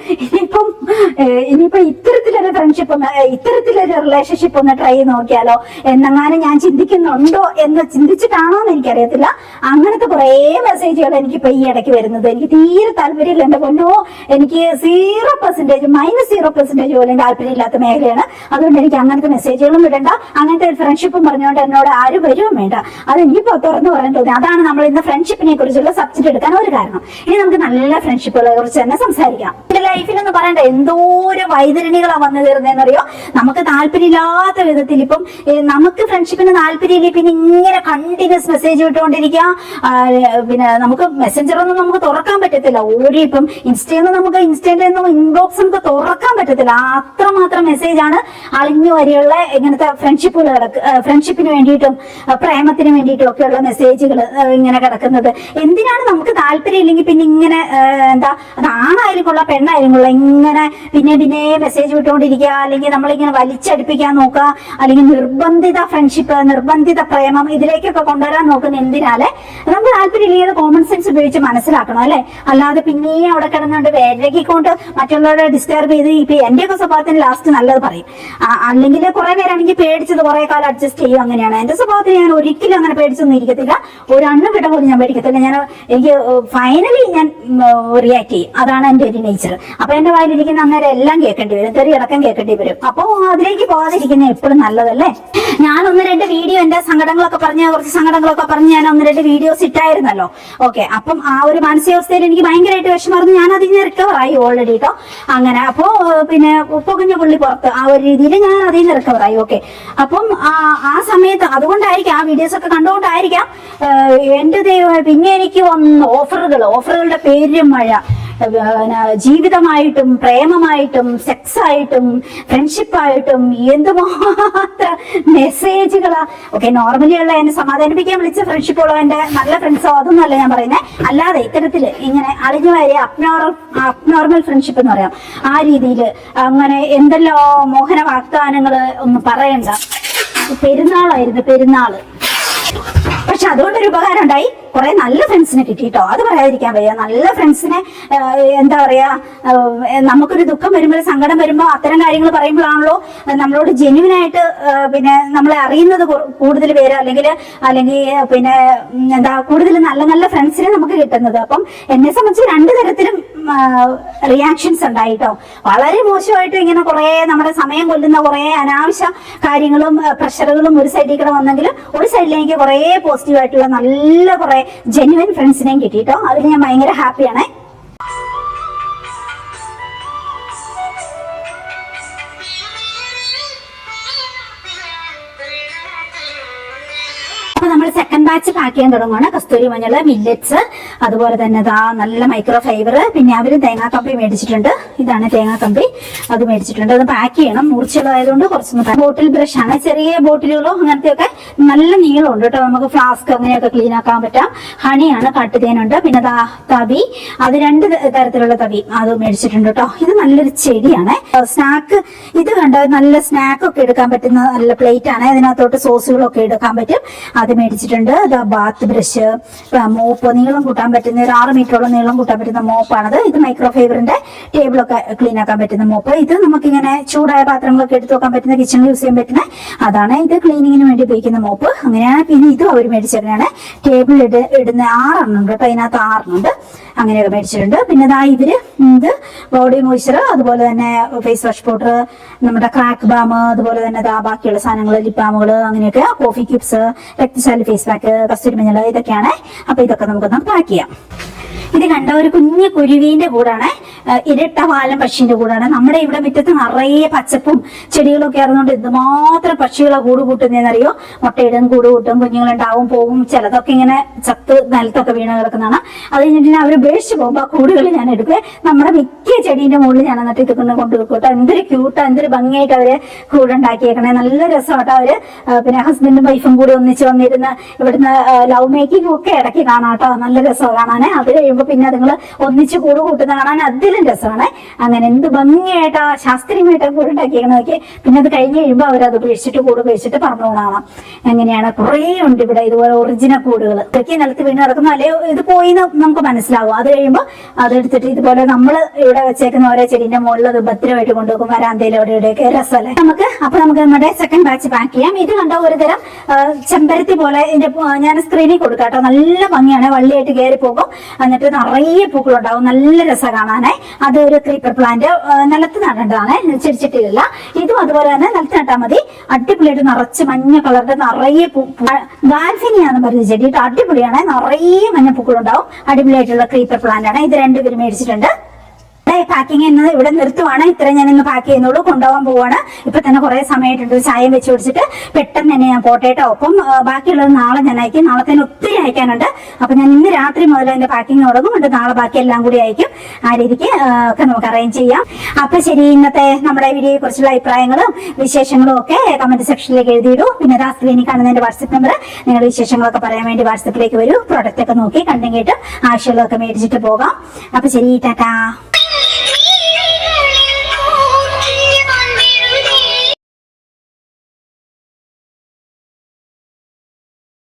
ഇനിയിപ്പോ ഇത്തരത്തിലൊരു ഫ്രണ്ട്ഷിപ്പ് ഇത്തരത്തിലൊരു റിലേഷൻഷിപ്പ് ഒന്ന് ട്രൈ ചെയ്ത് നോക്കിയാലോ എന്നെങ്ങാനും ഞാൻ ചിന്തിക്കുന്നുണ്ടോ എന്ന് ചിന്തിച്ചിട്ടാണോ എന്ന് എനിക്കറിയത്തില്ല. അങ്ങനത്തെ കുറെ മെസ്സേജുകൾ എനിക്കിപ്പോ ഈ ഇടയ്ക്ക് വരുന്നത് എനിക്ക് തീരെ താല്പര്യമില്ല. എന്റെ പൊന്നോ, എനിക്ക് 0% -0% പോലും താല്പര്യമില്ലാത്ത മേഖലയാണ്. അതുകൊണ്ട് എനിക്ക് അങ്ങനത്തെ മെസ്സേജുകളും വിടണ്ട. അങ്ങനത്തെ ഒരു ഫ്രണ്ട്ഷിപ്പും പറഞ്ഞുകൊണ്ട് എന്നോട് ആരും വരുവും വേണ്ട. അത് ഇനിയിപ്പോ തുറന്നു പറയാൻ തോന്നി. അതാണ് നമ്മൾ ഇന്ന് ഫ്രണ്ട്ഷിപ്പിനെ കുറിച്ചുള്ള സബ്ജക്ട് എടുക്കാൻ ഒരു കാരണം. ഇനി നമുക്ക് നല്ല ഫ്രണ്ട്ഷിപ്പുകളെ കുറിച്ച് തന്നെ സംസാരിക്കാം. എന്റെ ലൈഫിലൊന്നും പറയണ്ട എന്തോരം വൈതരണികളാണ് വന്നു തീർന്നതെന്നറിയോ. നമുക്ക് താല്പര്യമില്ലാത്ത വിധത്തിൽ ഇപ്പം നമുക്ക് ഫ്രണ്ട്ഷിപ്പിന് താല്പര്യമില്ല, പിന്നെ ഇങ്ങനെ കണ്ടിന്യൂസ് മെസ്സേജ് വിട്ടുകൊണ്ടിരിക്കുക. നമുക്ക് മെസ്സഞ്ചറൊന്നും നമുക്ക് തുറക്കാൻ പറ്റത്തില്ല. ഇപ്പം ഇൻസ്റ്റന്റൊന്നും ഇൻബോക്സ് നമുക്ക് തുറക്കാൻ പറ്റത്തില്ല. അത്രമാത്രം മെസ്സേജാണ് അളിഞ്ഞു വരെയുള്ള ഇങ്ങനത്തെ ഫ്രണ്ട്ഷിപ്പിന് വേണ്ടിയിട്ടും പ്രേമത്തിന് വേണ്ടിയിട്ടും ഒക്കെയുള്ള മെസ്സേജുകൾ ഇങ്ങനെ കിടക്കുന്നത്. എന്തിനാണ് നമുക്ക് താല്പര്യം ഇല്ലെങ്കിൽ പിന്നെ ഇങ്ങനെ അത് ആണായാലും കൊള്ളാം പെണ്ണായാലും കൊള്ളാം ഇങ്ങനെ പിന്നെ മെസ്സേജ് വിട്ടുകൊണ്ടിരിക്കുക, അല്ലെങ്കിൽ നമ്മളിങ്ങനെ വലിച്ചടിപ്പിക്കാൻ നോക്കുക, അല്ലെങ്കിൽ നിർബന്ധിത ഫ്രണ്ട്ഷിപ്പ്, നിർബന്ധിത പ്രേമം ഇതിലേക്കൊക്കെ കൊണ്ടുവരാൻ നോക്കുന്ന എന്തിനാലേ? നമുക്ക് താല്പര്യമില്ലാതെ കോമൺ സെൻസ് ഉപയോഗിച്ച് മനസ്സിലാക്കണം അല്ലെ? അല്ലാതെ പിന്നെയും അവിടെ കിടന്നുകൊണ്ട് വേദനയ്ക്കൊണ്ട് മറ്റുള്ളവരെ ഡിസ്റ്റർബ് ചെയ്ത് ഇപ്പൊ എന്റെയൊക്കെ സ്വഭാവത്തിന് ലാസ്റ്റ് നല്ലത് പറയും. അല്ലെങ്കിൽ കുറെ പേരാണെങ്കിൽ പേടിച്ചത് കുറെ കാലം അഡ്ജസ്റ്റ് ചെയ്യും. അങ്ങനെയാണ് എന്റെ സ്വഭാവത്തിന്. ഞാൻ ഒരിക്കലും അങ്ങനെ പേടിച്ചൊന്നും ഇരിക്കത്തില്ല. ഒരു അണ്ണം വിട പോലും ഞാൻ പേടിക്കത്തില്ല. എനിക്ക് ഫൈനലി ഞാൻ റിയാക്ട് ചെയ്യും. അതാണ് എന്റെ ഒരു നേച്ചർ. അപ്പൊ എന്റെ വായിലിരിക്കുന്ന അന്നേരം എല്ലാം കേൾക്കേണ്ടി വരും, തെറി അടക്കം കേൾക്കേണ്ടി വരും. അപ്പൊ അതിലേക്ക് പോകാതിരിക്കുന്ന എപ്പോഴും നല്ലതല്ലേ? ഞാൻ 1-2 വീഡിയോ എന്റെ സങ്കടങ്ങളൊക്കെ പറഞ്ഞ് കുറച്ച് സങ്കടങ്ങളൊക്കെ പറഞ്ഞ് ഞാൻ 1-2 വീഡിയോസ് ഇട്ടായിരുന്നല്ലോ. ഓക്കെ, അപ്പം ആ ഒരു മാനസികാവസ്ഥയിൽ എനിക്ക് ഭയങ്കരമായിട്ട് വിഷമമായിരുന്നു. ഞാൻ അതിൽ നിന്ന് റിക്കവർ ആയി ഓൾറെഡി കേട്ടോ. അങ്ങനെ അപ്പോ പിന്നെ പുകഞ്ഞ പുള്ളി പുറത്ത് ആ ഒരു രീതിയിൽ ഞാൻ അതിൽ നിന്ന് റിക്കവർ ആയി. ഓക്കെ, അപ്പം ആ സമയത്ത് അതുകൊണ്ടായിരിക്കാം, ആ വീഡിയോസ് ഒക്കെ കണ്ടുകൊണ്ടായിരിക്കാം എന്റെ ദൈവം പിന്നെ എനിക്ക് വന്ന ഓഫറുകളുടെ പേരും മഴ. ജീവിതമായിട്ടും പ്രേമമായിട്ടും സെക്സായിട്ടും ഫ്രണ്ട്ഷിപ്പായിട്ടും എന്തുമാത്രം മെസ്സേജുകളാ. ഓക്കെ, നോർമലി ഉള്ള എന്നെ സമാധാനിപ്പിക്കാൻ വിളിച്ച ഫ്രണ്ട്ഷിപ്പുകളോ എന്റെ നല്ല ഫ്രണ്ട്സോ അതൊന്നും അല്ല ഞാൻ പറയുന്നത്. അല്ലാതെ ഇത്തരത്തില് ഇങ്ങനെ അളിഞ്ഞു വരെ അബ്നോർമൽ ഫ്രണ്ട്ഷിപ്പ് എന്ന് പറയാം. ആ രീതിയിൽ അങ്ങനെ എന്തെല്ലോ മോഹന വാഗ്ദാനങ്ങള് ഒന്നും പറയണ്ട. പെരുന്നാള്. പക്ഷെ അതുകൊണ്ടൊരു ഉപകാരം ഉണ്ടായി, കുറെ നല്ല ഫ്രണ്ട്സിനെ കിട്ടിട്ടോ. അത് പറയാതിരിക്കാൻ വയ്യ. നല്ല ഫ്രണ്ട്സിനെ എന്താ പറയാ, നമുക്കൊരു ദുഃഖം വരുമ്പോൾ സങ്കടം വരുമ്പോൾ അത്തരം കാര്യങ്ങൾ പറയുമ്പോഴാണല്ലോ നമ്മളോട് ജെന്യുവിനായിട്ട് പിന്നെ നമ്മളെ അറിയുന്നത് കൂടുതൽ പേര് അല്ലെങ്കിൽ പിന്നെ എന്താ കൂടുതൽ നല്ല നല്ല ഫ്രണ്ട്സിനെ നമുക്ക് കിട്ടുന്നത്. അപ്പം എന്നെ സംബന്ധിച്ച് 2 തരത്തിലും റിയാക്ഷൻസ് ഉണ്ടായിട്ടോ. വളരെ മോശമായിട്ട് ഇങ്ങനെ കുറെ നമ്മുടെ സമയം കൊല്ലുന്ന കുറെ അനാവശ്യ കാര്യങ്ങളും പ്രഷറുകളും ഒരു സൈഡിൽ കൂടെ വന്നെങ്കിലും ഒരു സൈഡിൽ എനിക്ക് കുറെ പോസിറ്റീവായിട്ടുള്ള നല്ല കുറെ ജെന്യുവൻ ഫ്രണ്ട്സിനെയും കിട്ടിട്ടോ. അതിൽ ഞാൻ ഭയങ്കര ഹാപ്പിയാണ്. അപ്പൊ നമ്മൾ സെക്കൻഡ് ബാച്ച് പാക്ക് ചെയ്യാൻ തുടങ്ങുകയാണ്. കസ്തൂരി മഞ്ഞള്, മില്ലറ്റ്സ്, അതുപോലെ തന്നെ നല്ല മൈക്രോ ഫൈബർ. പിന്നെ അവര് തേങ്ങാക്കമ്പി മേടിച്ചിട്ടുണ്ട്. ഇതാണ് തേങ്ങാക്കമ്പി, അത് മേടിച്ചിട്ടുണ്ട്. അത് പാക്ക് ചെയ്യണം. മൂർച്ചയുള്ളതായതുകൊണ്ട് കുറച്ചൊന്ന്. ബോട്ടിൽ ബ്രഷ് ആണ്, ചെറിയ ബോട്ടിലുകളോ അങ്ങനത്തെയൊക്കെ നല്ല നീളമുണ്ട് കേട്ടോ. നമുക്ക് ഫ്ലാസ്ക് അങ്ങനെയൊക്കെ ക്ലീൻ ആക്കാൻ പറ്റാം. ഹണിയാണ്, കാട്ടുതേനുണ്ട്. പിന്നെ തവി, അത് 2 തരത്തിലുള്ള തവി അത് മേടിച്ചിട്ടുണ്ട് കേട്ടോ. ഇത് നല്ലൊരു ചെടിയാണ്. സ്നാക്ക് ഇത് കണ്ടോ, നല്ല സ്നാക്ക് ഒക്കെ എടുക്കാൻ പറ്റുന്ന നല്ല പ്ലേറ്റ് ആണ്. ഇതിനകത്തോട്ട് സോസുകളൊക്കെ എടുക്കാൻ പറ്റും. അത് മേടിച്ചിട്ടുണ്ട്. ബാത്ത് ബ്രഷ്, മോപ്പ്, നീളം കൂട്ടാൻ പറ്റുന്ന 6 മീറ്ററോളം നീളം കൂട്ടാൻ പറ്റുന്ന മോപ്പാണത്. ഇത് മൈക്രോ ഫൈബറിന്റെ ടേബിളൊക്കെ ക്ലീൻ ആക്കാൻ പറ്റുന്ന മോപ്പ്. ഇത് നമുക്കിങ്ങനെ ചൂടായ പാത്രങ്ങളൊക്കെ എടുത്തു വെക്കാൻ പറ്റുന്ന, കിച്ചണിൽ യൂസ് ചെയ്യാൻ പറ്റുന്ന അതാണ്. ഇത് ക്ലീനിങ്ങിന് വേണ്ടി ഉപയോഗിക്കുന്ന മോപ്പ്. അങ്ങനെയാണ്. പിന്നെ ഇതും അവർ മേടിച്ചിട്ടാണ്. ടേബിൾ ഇടുന്ന 6 എണ്ണം ഉണ്ട് കേട്ടോ. അതിനകത്ത് 6 എണ്ണം ഉണ്ട്. അങ്ങനെയൊക്കെ മേടിച്ചിട്ടുണ്ട്. പിന്നെ ഇവര് ഇത് ബോഡി മോയ്സ്ചർ, അതുപോലെ തന്നെ ഫേസ് വാഷ് പൗഡർ, നമ്മുടെ ക്രാക്ക് ബാം, അതുപോലെ തന്നെ ബാക്കിയുള്ള സാധനങ്ങൾ, ലിപ് ബാമുകൾ, അങ്ങനെയൊക്കെ, കോഫി ക്യൂബ്സ്, രക്തശാലി ഫേസ് പാക്ക്, കസ്തൂരി മഞ്ഞൾ, ഇതൊക്കെയാണ്. അപ്പൊ ഇതൊക്കെ നമുക്കൊന്ന് പാക്ക് ചെയ്യാം. ഇത് കണ്ട ഒരു കുഞ്ഞു കുരുവിന്റെ കൂടാണ്, ഇരട്ട വാലൻ പക്ഷിന്റെ കൂടാണ്. നമ്മുടെ ഇവിടെ മുറ്റത്ത് നിറയെ പച്ചപ്പും ചെടികളൊക്കെ ആയിരുന്നുകൊണ്ട് എന്തുമാത്രം പക്ഷികളെ കൂട് കൂട്ടുന്നതെന്നറിയോ? മുട്ടയിടും, കൂട് കൂട്ടും, കുഞ്ഞുങ്ങളുണ്ടാവും, പോവും. ചിലതൊക്കെ ഇങ്ങനെ ചത്ത് നിലത്തൊക്കെ വീണ് കിടക്കുന്നതാണ്. അത് കഴിഞ്ഞിട്ട് അവര് ഉപേക്ഷിച്ച് പോകുമ്പോ ആ കൂടുകൾ ഞാൻ എടുക്കുക. നമ്മുടെ മിക്ക ചെടീന്റെ മുകളിൽ ഞാൻ എന്നിട്ട് ഇത് കൊണ്ടുവെക്കോട്ടോ. എന്തൊരു ക്യൂട്ടാ, എന്തൊരു ഭംഗിയായിട്ട് അവര് കൂടുണ്ടാക്കിയേക്കണേ. നല്ല രസമാട്ടോ. അവര് പിന്നെ ഹസ്ബൻഡും വൈഫും കൂടി ഒന്നിച്ച് വന്നിരുന്ന് ഇവിടുന്ന് ലവ് മേക്കിംഗ് ഒക്കെ ഇടയ്ക്ക് കാണാട്ടോ. നല്ല രസമാണ് കാണാനേ. അത് കഴിയുമ്പോൾ പിന്നെ നിങ്ങൾ ഒന്നിച്ച് കൂട് കൂട്ടുന്ന കാണാൻ അതിലും രസമാണ്. അങ്ങനെ എന്ത് ഭംഗിയായിട്ടാ ശാസ്ത്രീയമായിട്ടാണ് കൂടുണ്ടാക്കിയേക്കണതൊക്കെ. പിന്നെ അത് കഴിഞ്ഞ് കഴിയുമ്പോൾ അവരത് ഉപേക്ഷിച്ചിട്ട് കൂട് ഉപേക്ഷിച്ചിട്ട് പറഞ്ഞു കാണാം. എങ്ങനെയാണ് കുറേ ഉണ്ട് ഇവിടെ ഇതുപോലെ ഒറിജിനൽ കൂടുകൾ. ഇതൊക്കെ നിലത്ത് വീണ് കിടക്കുന്ന അല്ലെ ഇത് പോയി നമുക്ക് മനസ്സിലാവും. അത് കഴിയുമ്പോൾ അതെടുത്തിട്ട് ഇതുപോലെ നമ്മൾ ഇവിടെ വെച്ചേക്കുന്ന ഓരോ ചെടീന്റെ മുകളിൽ അത് ഭദ്രമായിട്ട് കൊണ്ടുപോകും. വരാന്തയിലും എവിടെയൊക്കെ രസമല്ലേ നമുക്ക്. അപ്പൊ നമുക്ക് നമ്മുടെ സെക്കൻഡ് ബാച്ച് പാക്ക് ചെയ്യാം. ഇത് കണ്ട ഒരു തരം ചെമ്പരത്തി പോലെ ഇതിന്റെ ഞാൻ സ്ക്രീനിൽ കൊടുക്കാട്ടോ. നല്ല ഭംഗിയാണ്, വള്ളിയായിട്ട് കയറി പോകും. എന്നിട്ട് നിറയെ പൂക്കളുണ്ടാവും. നല്ല രസം കാണാനേ. അത് ഒരു ക്രീപ്പർ പ്ലാന്റ്, നിലത്ത് നടേണ്ടതാണ്, ചെടിച്ചട്ടിയിലല്ല. ഇതും അതുപോലെ തന്നെ നിലത്ത് നട്ടാൽ മതി. അടിപൊളിയായിട്ട് നിറച്ച് മഞ്ഞ കളറിന്റെ നിറയെ ഗാൽഫിനിയാന്ന് പറഞ്ഞ ചെടി. അടിപൊളിയാണ്, നിറയെ മഞ്ഞ പൂക്കളുണ്ടാവും. അടിപൊളിയായിട്ടുള്ള ക്രീപ്പർ പ്ലാന്റ് ആണ്. ഇത് 2 പേര് മേടിച്ചിട്ടുണ്ട്. പാക്കിങ് എന്നത് ഇവിടെ നിർത്തുവാണ്. ഇത്ര ഞാൻ ഇന്ന് പാക്ക് ചെയ്യുന്നുള്ളൂ, കൊണ്ടുപോകാൻ പോവാണ്. ഇപ്പൊ തന്നെ കുറെ സമയമായിട്ടുണ്ട്. ചായം വെച്ച് കുടിച്ചിട്ട് പെട്ടെന്ന് തന്നെ ഞാൻ പോട്ടേട്ടോ. ഒപ്പം ബാക്കിയുള്ളത് നാളെ ഞാൻ അയക്കും. നാളെ തന്നെ ഒത്തിരി അയക്കാനുണ്ട്. അപ്പൊ ഞാൻ ഇന്ന് രാത്രി മുതൽ അതിന്റെ പാക്കിങ് തുടങ്ങും. എന്നിട്ട് നാളെ ബാക്കി എല്ലാം കൂടി അയക്കും. ആ രീതിക്ക് ഒക്കെ നമുക്ക് അറേഞ്ച് ചെയ്യാം. അപ്പൊ ശരി, ഇന്നത്തെ നമ്മുടെ വീഡിയോയെ കുറിച്ചുള്ള അഭിപ്രായങ്ങളും വിശേഷങ്ങളും ഒക്കെ കമന്റ് സെക്ഷനിലേക്ക് എഴുതിയിടൂ. പിന്നെ സ്ക്രീനിൽ കാണുന്ന എന്റെ വാട്സ്ആപ്പ് നമ്പർ, നിങ്ങളുടെ വിശേഷങ്ങളൊക്കെ പറയാൻ വേണ്ടി വാട്സ്ആപ്പിലേക്ക് വരൂ. പ്രോഡക്റ്റ് ഒക്കെ നോക്കി കണ്ടും കേട്ടും ആവശ്യമുള്ളതൊക്കെ മേടിച്ചിട്ട് പോകാം. അപ്പൊ ശരി, ടാറ്റാ.